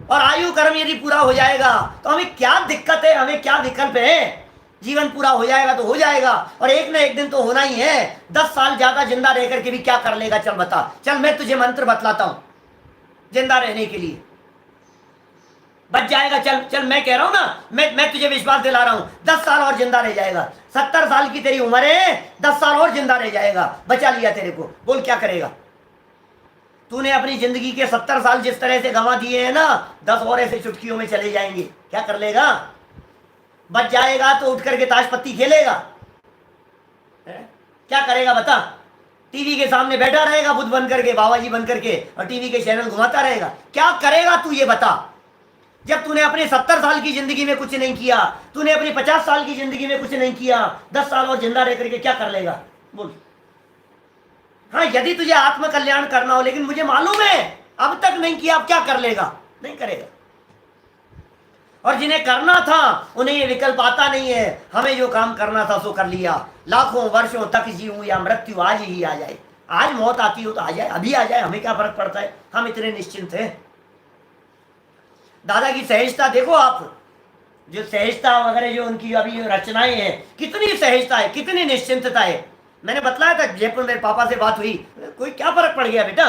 Speaker 1: और आयु कर्म यदि पूरा हो जाएगा तो हमें क्या दिक्कत है, हमें क्या विकल्प है। जीवन पूरा हो जाएगा तो हो जाएगा, और एक ना एक दिन तो होना ही है। 10 साल ज्यादा जिंदा रह करके भी क्या कर लेगा? चल बता, चल मैं तुझे मंत्र बतलाता हूं जिंदा रहने के लिए। बच जाएगा, चल चल, मैं कह रहा हूं ना, मैं तुझे विश्वास दिला रहा हूं, 10 साल और जिंदा रह जाएगा। 70 साल की तेरी उम्र है, 10 साल और जिंदा रह जाएगा, बचा लिया तेरे को। बोल क्या करेगा? तूने अपनी जिंदगी के 70 साल जिस तरह से गंवा दिए हैं ना, 10 और ऐसे चुटकियों में चले जाएंगे। क्या कर लेगा? बच जाएगा तो उठ करके ताश पत्ती खेलेगा? क्या करेगा बता? टीवी के सामने बैठा रहेगा बुद्ध बन करके, बाबा जी बन करके, और टीवी के चैनल घुमाता रहेगा? क्या करेगा तू ये बता? जब तूने अपने 70 साल की जिंदगी में कुछ नहीं किया, तूने अपनी 50 साल की जिंदगी में कुछ नहीं किया, 10 साल और जिंदा रह करके क्या कर लेगा? बोल। हाँ, यदि तुझे आत्म कल्याण करना हो, लेकिन मुझे मालूम है अब तक नहीं किया, अब क्या कर लेगा? नहीं करेगा। और जिन्हें करना था उन्हें ये विकल्प आता नहीं है। हमें जो काम करना था सो कर लिया। लाखों वर्षों तक जीऊं या मृत्यु आज ही आ जाए, आज मौत आती हो तो आ जाए, अभी आ जाए, हमें क्या फर्क पड़ता है? हम इतने निश्चिंत हैं। दादा की सहजता देखो आप, जो सहजता वगैरह जो उनकी अभी रचनाएं हैं, कितनी सहजता है, कितनी निश्चिंतता है। मैंने बतलाया था जयपुर मेरे पापा से बात हुई, कोई क्या फर्क पड़ गया बेटा।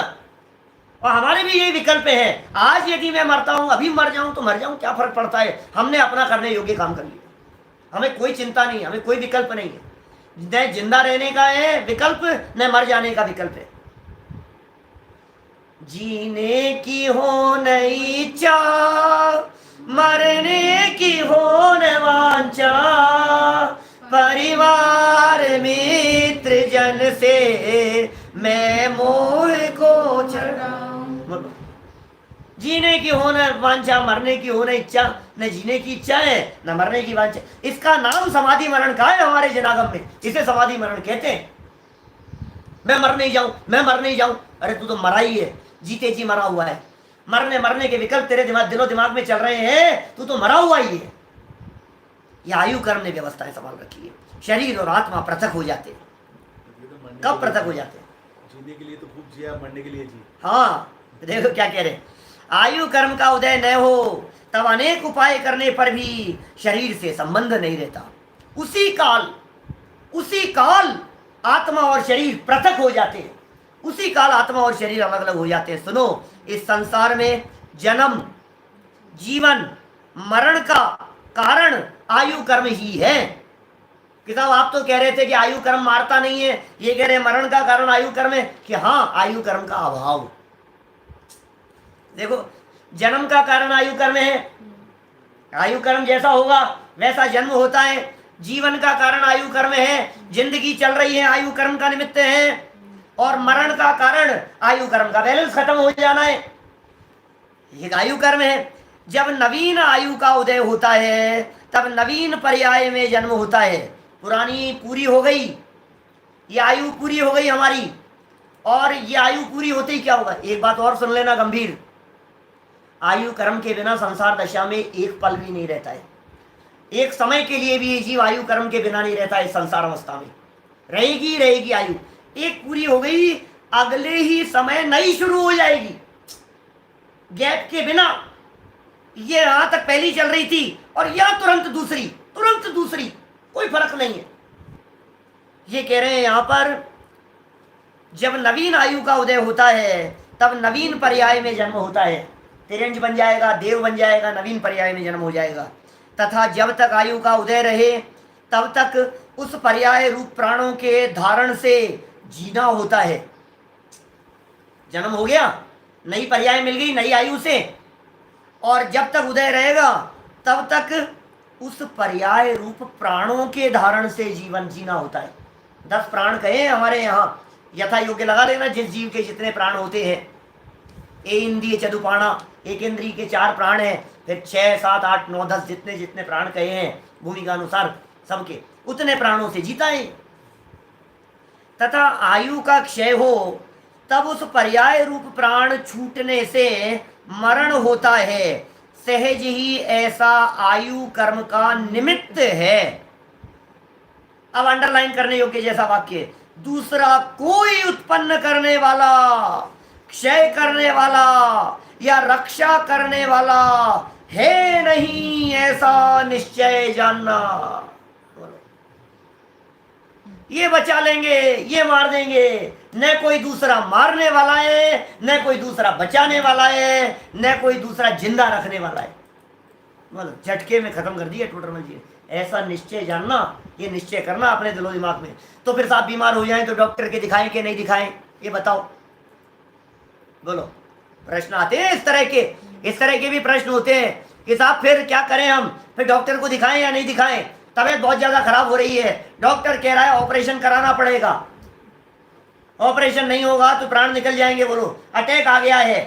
Speaker 1: और हमारे भी यही विकल्प है, आज यदि मैं मरता हूं, अभी मर जाऊं तो मर जाऊं, क्या फर्क पड़ता है। हमने अपना करने योग्य काम कर लिया, हमें कोई चिंता नहीं, हमें कोई विकल्प नहीं है। न जिंदा रहने का है विकल्प, न मर जाने का विकल्प है। जीने की हो नई इच्छा, मरने की हो न वांछा, परिवार मित्र जन से मैं मोह को छुड़ाऊं। जीने की हो न वांछा, मरने की हो न इच्छा, न जीने की इच्छा है न मरने की वांछा। इसका नाम समाधि मरण का है हमारे जनागम में, इसे समाधि मरण कहते हैं। मैं मर नहीं जाऊं, मैं मर नहीं जाऊं। अरे तू तो मरा ही है, जीते जी मरा हुआ है। मरने के विकल्प तेरे दिलो दिमाग में चल रहे हैं, तू तो मरा हुआ ही है। ये आयु कर्म ने व्यवस्थाएं संभाल रखी है। शरीर और आत्मा पृथक हो जाते हैं। कब पृथक हो जाते हैं?
Speaker 3: जीने के लिए तो खूब जिया, मरने के लिए जी।
Speaker 1: हाँ, देखो क्या कह रहे हैं। आयु कर्म का उदय न हो तब अनेक उपाय करने पर भी शरीर से संबंध नहीं रहता। उसी काल आत्मा और शरीर पृथक हो जाते हैं। उसी काल आत्मा और शरीर अलग अलग हो जाते हैं। सुनो, इस संसार में जन्म, जीवन, मरण का कारण आयु कर्म ही है। किताब आप तो कह रहे थे कि आयु कर्म मारता नहीं है, ये कह रहे हैं मरण का कारण आयु कर्म है। कि हाँ, आयु कर्म का अभाव। देखो, जन्म का कारण आयु कर्म है, आयु कर्म जैसा होगा वैसा जन्म होता है। जीवन का कारण आयु कर्म है, जिंदगी चल रही है आयु कर्म का निमित्त है। और मरण का कारण आयु कर्म का बैलेंस खत्म हो जाना है, ये आयु कर्म है। जब नवीन आयु का उदय होता है तब नवीन पर्याय में जन्म होता है। पुरानी पूरी हो गई, ये आयु पूरी हो गई हमारी, और ये आयु पूरी होते ही क्या होगा? एक बात और सुन लेना गंभीर, आयु कर्म के बिना संसार दशा में एक पल भी नहीं रहता है। एक समय के लिए भी ये जीव आयु कर्म के बिना नहीं रहता है। संसार अवस्था में रहेगी आयु। एक पूरी हो गई, अगले ही समय नई शुरू हो जाएगी, गैप के बिना। ये यहां तक पहली चल रही थी और यह तुरंत दूसरी, कोई फर्क नहीं है। ये कह रहे हैं यहां पर, जब नवीन आयु का उदय होता है तब नवीन पर्याय में जन्म होता है, तिरंज बन जाएगा, देव बन जाएगा, नवीन पर्याय में जन्म हो जाएगा। तथा जब तक आयु का उदय रहे तब तक उस पर्याय रूप प्राणों के धारण से जीना होता है। जन्म हो गया, नई पर्याय मिल गई नई आयु से, और जब तक उदय रहेगा तब तक उस पर्याय रूप प्राणों के धारण से जीवन जीना होता है। 10 प्राण कहे हमारे यहाँ, यथा योग्य लगा लेना जिस जीव के जितने प्राण होते हैं। ए इंद्रिय चतुपाणा, एक इंद्रिय के 4 प्राण हैं, फिर 6, 7, 8, 9, 10 जितने जितने प्राण कहे हैं भूमि का अनुसार सबके, उतने प्राणों से जीता है। तथा आयु का क्षय हो तब उस पर्याय रूप प्राण छूटने से मरण होता है। सहज ही ऐसा आयु कर्म का निमित्त है। अब अंडरलाइन करने योग्य जैसा वाक्य, दूसरा कोई उत्पन्न करने वाला, क्षय करने वाला या रक्षा करने वाला है नहीं, ऐसा निश्चय जानना। ये बचा लेंगे, ये मार देंगे, न कोई दूसरा मारने वाला है, न कोई दूसरा बचाने वाला है, न कोई दूसरा जिंदा रखने वाला है। मतलब झटके में खत्म कर दिया टोटल जी। ऐसा निश्चय जानना, ये निश्चय करना अपने दिलो दिमाग में। तो फिर साहब बीमार हो जाएं तो डॉक्टर के दिखाएं कि नहीं दिखाएं, ये बताओ, बोलो। प्रश्न आते हैं इस तरह के भी प्रश्न होते हैं कि साहब फिर क्या करें हम, फिर डॉक्टर को दिखाएं या नहीं दिखाएं, तबीयत बहुत ज्यादा खराब हो रही है, डॉक्टर कह रहा है ऑपरेशन कराना पड़ेगा, ऑपरेशन नहीं होगा तो प्राण निकल जाएंगे, बोलो। अटैक आ गया है,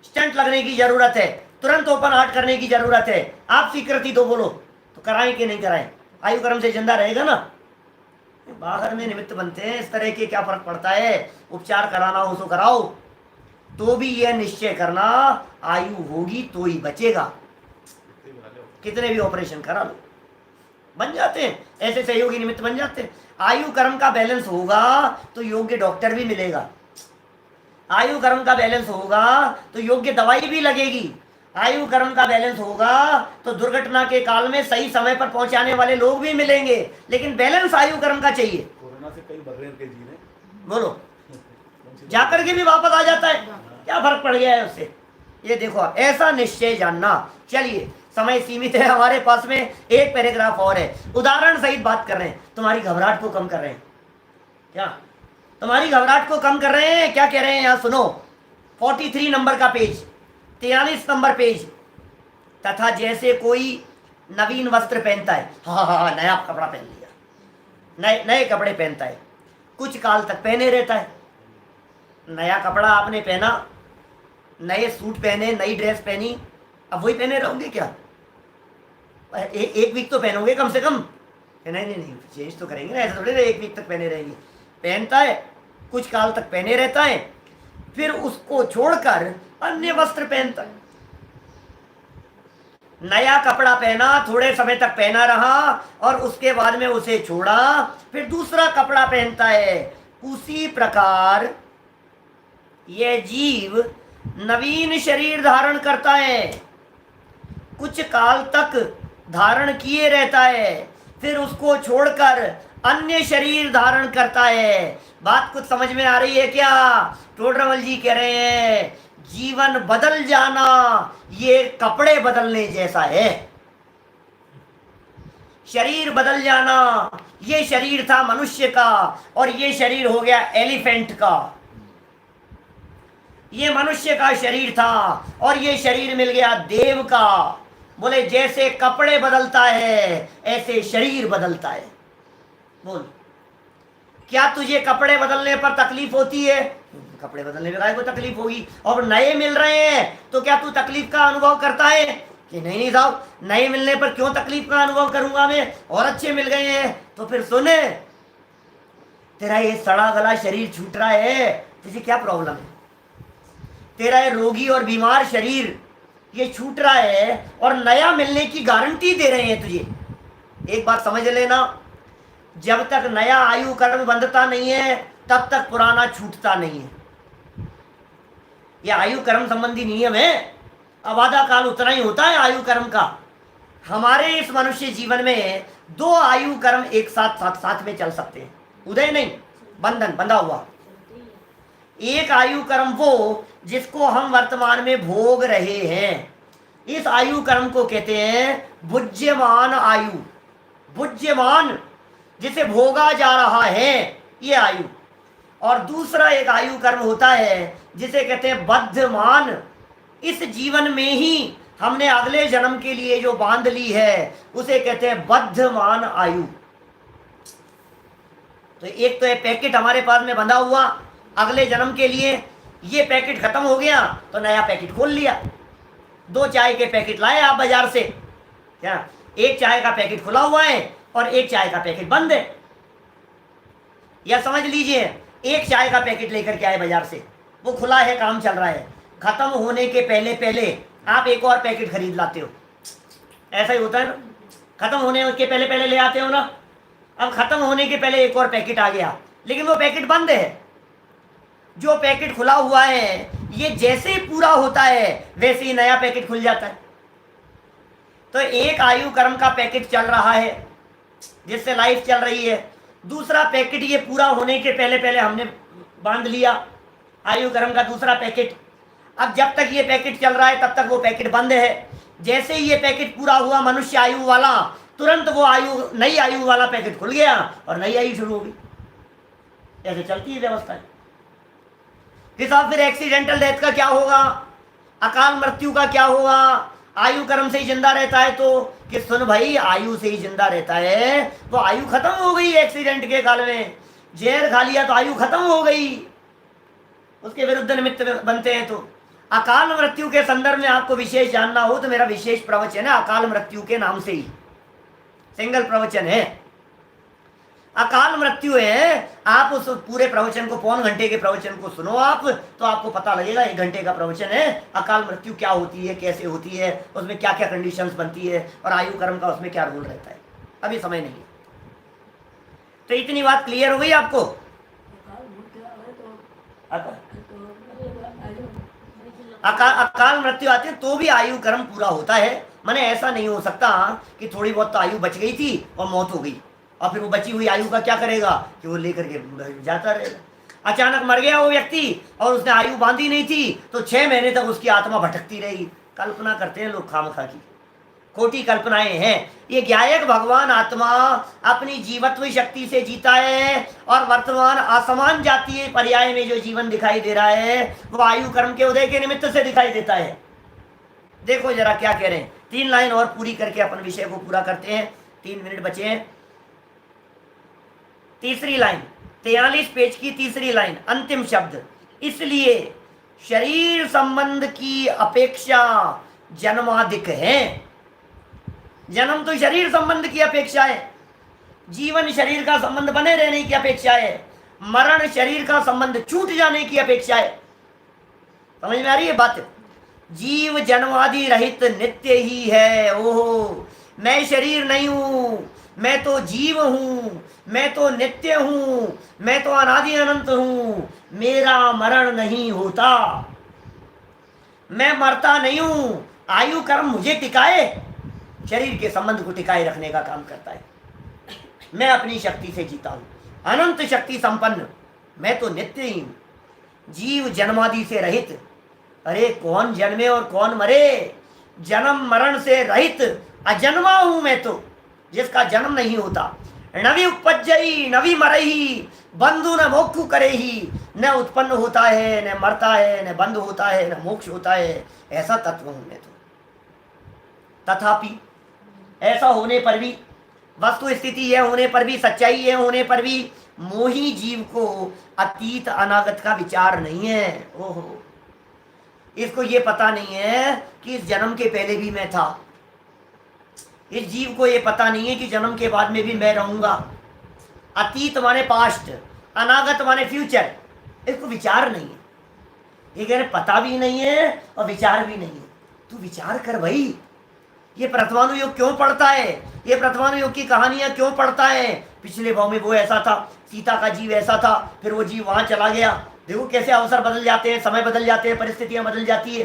Speaker 1: स्टंट लगने की जरूरत है, तुरंत ओपन हार्ट करने की जरूरत है, आप स्वीकृति दो, बोलो। तो कराएं कि नहीं कराएं? आयु कर्म से जिंदा रहेगा ना। बाहर में निमित्त बनते हैं इस तरह के, क्या फर्क पड़ता है, उपचार कराना हो तो कराओ, तो भी यह निश्चय करना आयु होगी तो ही बचेगा। कितने भी ऑपरेशन करा लो, बन जाते हैं, ऐसे सहयोगी निमित्त बन जाते हैं। आयु कर्म का बैलेंस होगा तो योग्य डॉक्टर भी मिलेगा, आयु कर्म का बैलेंस होगा तो योग्य दवाई भी लगेगी, आयु कर्म का बैलेंस होगा तो दुर्घटना के काल में सही समय पर पहुंचाने वाले लोग भी मिलेंगे, लेकिन बैलेंस आयु कर्म का चाहिए।
Speaker 3: कोरोना से कई बढ़ रहे हैं जी ने,
Speaker 1: बोलो, जाकर के भी वापस आ जाता है, क्या फर्क पड़ गया है उससे? ये देखो, ऐसा निश्चय जानना। चलिए, समय सीमित है हमारे पास में, एक पैराग्राफ और है, उदाहरण सहित बात कर रहे हैं, तुम्हारी घबराहट को कम कर रहे हैं। क्या तुम्हारी घबराहट को कम कर रहे हैं? क्या कह रहे हैं यहाँ सुनो, 43 नंबर का पेज, 43 नंबर पेज। तथा जैसे कोई नवीन वस्त्र पहनता है, हाँ, नया कपड़ा पहन लिया, नए कपड़े पहनता है, कुछ काल तक पहने रहता है। नया कपड़ा आपने पहना, नए सूट पहने, नई ड्रेस पहनी, अब वही पहने रहोगे क्या? एक वीक तो पहनोगे कम से कम। नहीं, चेंज तो करेंगे ना, ऐसा थोड़ी ना एक वीक तक पहने रहेंगे। पहनता है, कुछ काल तक पहने रहता है, फिर उसको छोड़कर अन्य वस्त्र पहनता है। नया कपड़ा पहना, थोड़े समय तक पहना रहा और उसके बाद में उसे छोड़ा, फिर दूसरा कपड़ा पहनता है। उसी प्रकार यह जीव नवीन शरीर धारण करता है, कुछ काल तक धारण किए रहता है, फिर उसको छोड़कर अन्य शरीर धारण करता है। बात कुछ समझ में आ रही है क्या? टोडरमल जी कह रहे हैं जीवन बदल जाना ये कपड़े बदलने जैसा है। शरीर बदल जाना, ये शरीर था मनुष्य का और ये शरीर हो गया एलिफेंट का। ये मनुष्य का शरीर था और ये शरीर मिल गया देव का। बोले जैसे कपड़े बदलता है ऐसे शरीर बदलता है। बोल, क्या तुझे कपड़े बदलने पर तकलीफ होती है? कपड़े बदलने में काहे को तकलीफ होगी? और नए मिल रहे हैं तो क्या तू तकलीफ का अनुभव करता है कि नहीं साहब, नए मिलने पर क्यों तकलीफ का अनुभव करूंगा मैं, और अच्छे मिल गए हैं। तो फिर सुने, तेरा ये सड़ा गला शरीर छूट रहा है, तुझे क्या प्रॉब्लम है? तेरा ये रोगी और बीमार शरीर ये छूट रहा है और नया मिलने की गारंटी दे रहे हैं तुझे। एक बात समझ लेना, जब तक नया आयु कर्म बंधता नहीं है तब तक पुराना छूटता नहीं है। यह आयु कर्म संबंधी नियम है। अबाधा काल उतना ही होता है आयु कर्म का। हमारे इस मनुष्य जीवन में दो आयु कर्म एक साथ साथ साथ में चल सकते हैं। उदय नहीं, बंधन बंधा हुआ।
Speaker 2: चलती है।
Speaker 1: एक आयु कर्म वो जिसको हम वर्तमान में भोग रहे हैं, इस आयु कर्म को कहते हैं भुज्यमान आयु। भुज्यमान, जिसे भोगा जा रहा है, ये आयु। और दूसरा एक आयु कर्म होता है जिसे कहते हैं बद्धमान। इस जीवन में ही हमने अगले जन्म के लिए जो बांध ली है उसे कहते हैं बद्धमान आयु। तो एक तो ये पैकेट हमारे पास में बंधा हुआ अगले जन्म के लिए, ये पैकेट खत्म हो गया तो नया पैकेट खोल लिया। दो चाय के पैकेट लाए आप बाजार से, क्या एक चाय का पैकेट खुला हुआ है और एक चाय का पैकेट बंद है। या समझ लीजिए एक चाय का पैकेट लेकर के आए बाजार से, वो खुला है, काम चल रहा है, खत्म होने के पहले पहले आप एक और पैकेट खरीद लाते हो। ऐसा ही होता है ना, खत्म होने के पहले पहले ले आते हो ना। अब खत्म होने के पहले एक और पैकेट आ गया, लेकिन वो पैकेट बंद है। जो पैकेट खुला हुआ है ये जैसे ही पूरा होता है वैसे ही नया पैकेट खुल जाता है। तो एक आयु कर्म का पैकेट चल रहा है जिससे लाइफ चल रही है, दूसरा पैकेट ये पूरा होने के पहले पहले हमने बांध लिया, आयु कर्म का दूसरा पैकेट। अब जब तक ये पैकेट चल रहा है तब तक वो पैकेट बंद है। जैसे ही ये पैकेट पूरा हुआ मनुष्य आयु वाला, तुरंत वो आयु नई आयु वाला पैकेट खुल गया और नई आयु शुरू हो गई। ऐसे चलती है व्यवस्था। फिर एक्सीडेंटल डेथ का क्या होगा, अकाल मृत्यु का क्या होगा? आयु कर्म से ही जिंदा रहता है तो कि सुन भाई आयु से ही जिंदा रहता है, वो आयु खत्म हो गई एक्सीडेंट के काल में, जहर खा लिया तो आयु खत्म हो गई, उसके विरुद्ध निमित्त बनते हैं। तो अकाल मृत्यु के संदर्भ में आपको विशेष जानना हो तो मेरा विशेष प्रवचन है अकाल मृत्यु के नाम से ही, सिंगल प्रवचन है अकाल मृत्यु है। आप उस पूरे प्रवचन को, पौन घंटे के प्रवचन को सुनो आप, तो आपको पता लगेगा 1 घंटे का प्रवचन है अकाल मृत्यु क्या होती है, कैसे होती है, उसमें क्या क्या कंडीशंस बनती है और आयु कर्म का उसमें क्या रोल रहता है। अभी समय नहीं है, तो इतनी बात क्लियर हो गई आपको। अकाल मृत्यु आती है तो भी आयु कर्म पूरा होता है। माने ऐसा नहीं हो सकता कि थोड़ी बहुत तो आयु बच गई थी और मौत हो गई और फिर वो बची हुई आयु का क्या करेगा कि वो लेकर के जाता रहेगा। अचानक मर गया वो व्यक्ति और उसने आयु बांधी नहीं थी तो 6 महीने तक उसकी आत्मा भटकती रहेगी। कल्पना करते हैं लोग खामखा की, खोटी कल्पनाएं हैं। ये ज्ञायक भगवान आत्मा अपनी जीवत्व शक्ति से जीता है और वर्तमान असमान जातीय पर्याय में जो जीवन दिखाई दे रहा है वो आयु कर्म के उदय के निमित्त से दिखाई देता है। देखो जरा क्या कह रहे हैं, 3 लाइन और पूरी करके अपन विषय को पूरा करते हैं, 3 मिनट बचे हैं। तीसरी लाइन, 43 पेज की तीसरी लाइन, अंतिम शब्द। इसलिए शरीर संबंध की अपेक्षा जन्माधिक है। जन्म तो शरीर संबंध की अपेक्षा है, जीवन शरीर का संबंध बने रहने की अपेक्षा है, मरण शरीर का संबंध छूट जाने की अपेक्षा है। समझ में आ रही है बात? जीव जन्मादि रहित नित्य ही है। ओहो, मैं शरीर नहीं हूं, मैं तो जीव हूं, मैं तो नित्य हूं, मैं तो अनादि अनंत हूं, मेरा मरण नहीं होता, मैं मरता नहीं हूं। आयु कर्म मुझे टिकाए, शरीर के संबंध को टिकाए रखने का काम करता है। मैं अपनी शक्ति से जीता हूं, अनंत शक्ति संपन्न, मैं तो नित्य ही हूं, जीव जन्मादि से रहित। अरे कौन जन्मे और कौन मरे? जन्म मरण से रहित अजन्मा हूं मैं तो, जिसका जन्म नहीं होता। नवी उपजई नवी मरही, बंधु न मोक्ष करे ही, न उत्पन्न होता है, न मरता है, न बंध होता है, न मोक्ष होता है, ऐसा तत्व हूं मैं तो। तथापि ऐसा होने पर भी, वस्तु स्थिति यह होने पर भी, सच्चाई यह होने पर भी मोही जीव को अतीत अनागत का विचार नहीं है। ओहो, इसको ये पता नहीं है कि इस जन्म के पहले भी मैं था। इस जीव को ये पता नहीं है कि जन्म के बाद में भी मैं रहूंगा। अतीत माने पास्ट, अनागत माने फ्यूचर, इसको विचार नहीं है। ये कह रहे पता भी नहीं है और विचार भी नहीं है। तू विचार कर भाई, ये प्रथमानुयोग क्यों पढ़ता है, ये प्रथमानुयोग की कहानियां क्यों पढ़ता है? पिछले भाव में वो ऐसा था, सीता का जीव ऐसा था, फिर वो जीव वहां चला गया। देखो कैसे अवसर बदल जाते हैं, समय बदल जाते हैं, परिस्थितियां बदल जाती है।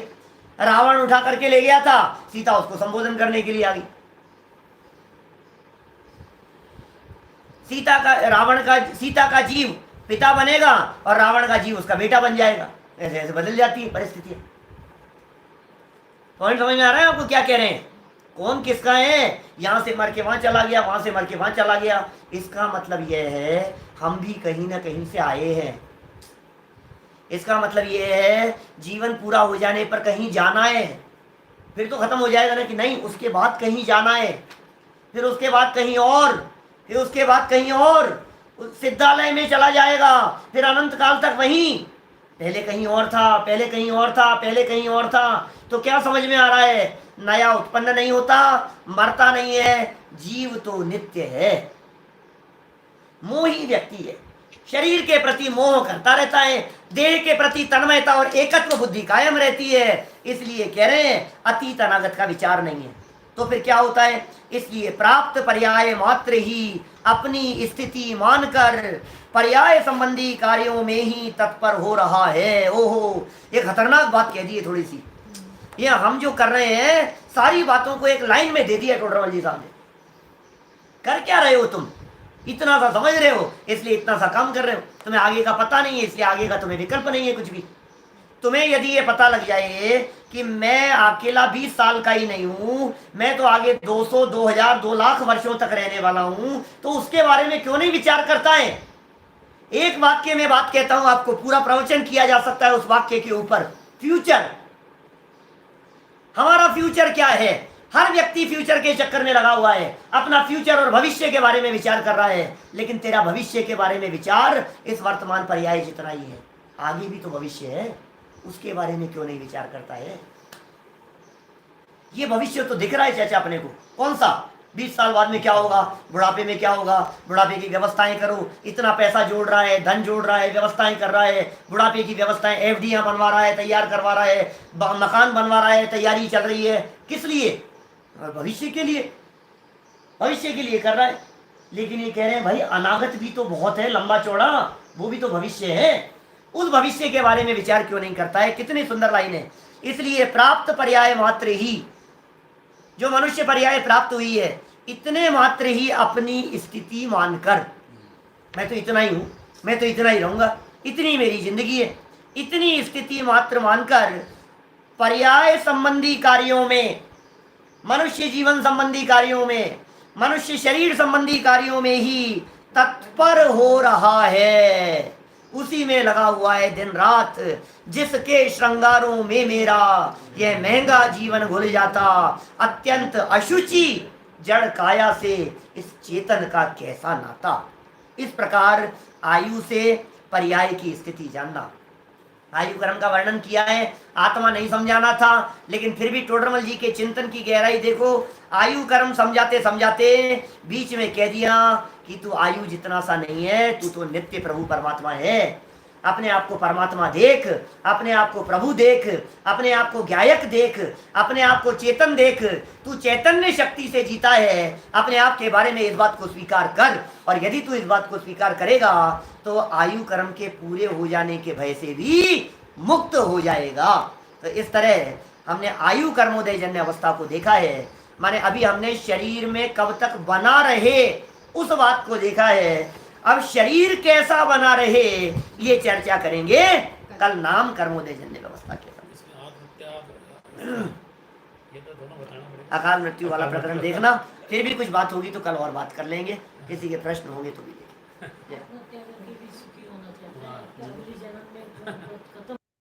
Speaker 1: रावण उठा करके ले गया था, सीता उसको संबोधन करने के लिए आ गई। सीता का जीव पिता बनेगा और रावण का जीव उसका बेटा बन जाएगा। ऐसे ऐसे बदल जाती है परिस्थितियां। पॉइंट समझ में आ रहा है आपको क्या कह रहे हैं? कौन किसका है, यहां से मर के वहां चला गया, वहां से मर के वहां चला गया। इसका मतलब यह है हम भी कहीं ना कहीं से आए हैं। इसका मतलब यह है जीवन पूरा हो जाने पर कहीं जाना है, फिर तो खत्म हो जाएगा ना कि नहीं, उसके बाद कहीं जाना है, फिर उसके बाद कहीं और, फिर उसके बाद कहीं और, सिद्धालय में चला जाएगा, फिर अनंत काल तक वहीं। पहले कहीं और था, पहले कहीं और था, पहले कहीं और था। तो क्या समझ में आ रहा है? नया उत्पन्न नहीं होता, मरता नहीं है, जीव तो नित्य है। मोही व्यक्ति है, शरीर के प्रति मोह करता रहता है, देह के प्रति तन्मयता और एकत्व बुद्धि कायम रहती है। इसलिए कह रहे हैं अतीत अनागत का विचार नहीं है। तो फिर क्या होता है? इसलिए प्राप्त पर्याय मात्र ही अपनी स्थिति मानकर पर्याय संबंधी कार्यों में ही तत्पर हो रहा है। ओहो, एक खतरनाक बात कह दी है थोड़ी सी। ये हम जो कर रहे हैं सारी बातों को एक लाइन में दे दिया टोडरमल जी साहब ने। कर क्या रहे हो तुम? इतना सा समझ रहे हो इसलिए इतना सा काम कर रहे हो। तुम्हें आगे का पता नहीं है इसलिए आगे का तुम्हें विकल्प नहीं है कुछ भी। तुम्हें यदि ये पता लग जाए कि मैं अकेला 20 साल का ही नहीं हूं, मैं तो आगे 200, 2000, 2 लाख वर्षों तक रहने वाला हूं, तो उसके बारे में क्यों नहीं विचार करता है? एक वाक्य में बात कहता हूं आपको, पूरा प्रवचन किया जा सकता है उस वाक्य के ऊपर। फ्यूचर, हमारा फ्यूचर क्या है? हर व्यक्ति फ्यूचर के चक्कर में लगा हुआ है, अपना फ्यूचर और भविष्य के बारे में विचार कर रहा है। लेकिन तेरा भविष्य के बारे में विचार इस वर्तमान पर्याय जितना ही है, आगे भी तो भविष्य है, उसके बारे में क्यों नहीं विचार करता है? ये भविष्य तो दिख रहा है चाचा अपने को। कौन सा? 20 साल बाद में क्या होगा, बुढ़ापे में क्या होगा, बुढ़ापे की व्यवस्थाएं करो। इतना पैसा जोड़ रहा है, धन जोड़ रहा है, व्यवस्थाएं कर रहा है, बुढ़ापे की व्यवस्थाएं, एफडीआं बनवा रहा है, तैयार करवा रहा है, मकान बनवा रहा है, तैयारी चल रही है। किस लिए? भविष्य के लिए, भविष्य के लिए कर रहा है। लेकिन ये कह रहे हैं भाई अनागत भी तो बहुत है, लंबा चौड़ा, वो भी तो भविष्य है। उस भविष्य के बारे में विचार क्यों नहीं करता है? कितनी सुंदर लाइन है। इसलिए प्राप्त पर्याय मात्र ही, जो मनुष्य पर्याय प्राप्त हुई है, इतने मात्र ही अपनी स्थिति मानकर, मैं तो इतना ही हूं, मैं तो इतना ही रहूंगा, इतनी मेरी जिंदगी है, इतनी स्थिति मात्र मानकर पर्याय संबंधी कार्यों में, मनुष्य जीवन संबंधी कार्यों में, मनुष्य शरीर संबंधी कार्यों में ही तत्पर हो रहा है। उसी में लगा हुआ है दिन रात। जिसके श्रृंगारों में मेरा यह महंगा जीवन घुल जाता, अत्यंत अशुचि जड़ काया से इस चेतन का कैसा नाता। इस प्रकार आयु से पर्याय की स्थिति जानना। आयु कर्म का वर्णन किया है, आत्मा नहीं समझाना था, लेकिन फिर भी टोडरमल जी के चिंतन की गहराई देखो। आयु कर्म समझाते समझाते बीच में कह दिया कि तू आयु जितना सा नहीं है, तू तो नित्य प्रभु परमात्मा है। अपने आप को परमात्मा देख, अपने आप को प्रभु देख, अपने आप को ज्ञायक देख, अपने आप को चेतन देख। तू चैतन्य शक्ति से जीता है। अपने आप के बारे में इस बात को स्वीकार कर, और यदि तू इस बात को स्वीकार करेगा तो आयु कर्म के पूरे हो जाने के भय से भी मुक्त हो जाएगा। तो इस तरह हमने आयु कर्मोदय जन्य अवस्था को देखा है। माने अभी हमने शरीर में कब तक बना रहे उस बात को देखा है। अब शरीर कैसा बना रहे ये चर्चा करेंगे कल नाम कर्मोदय जन्य व्यवस्था के अकाल मृत्यु वाला प्रकरण देखना। फिर भी कुछ बात होगी तो कल और बात कर लेंगे, किसी के प्रश्न होंगे तो भी देखें।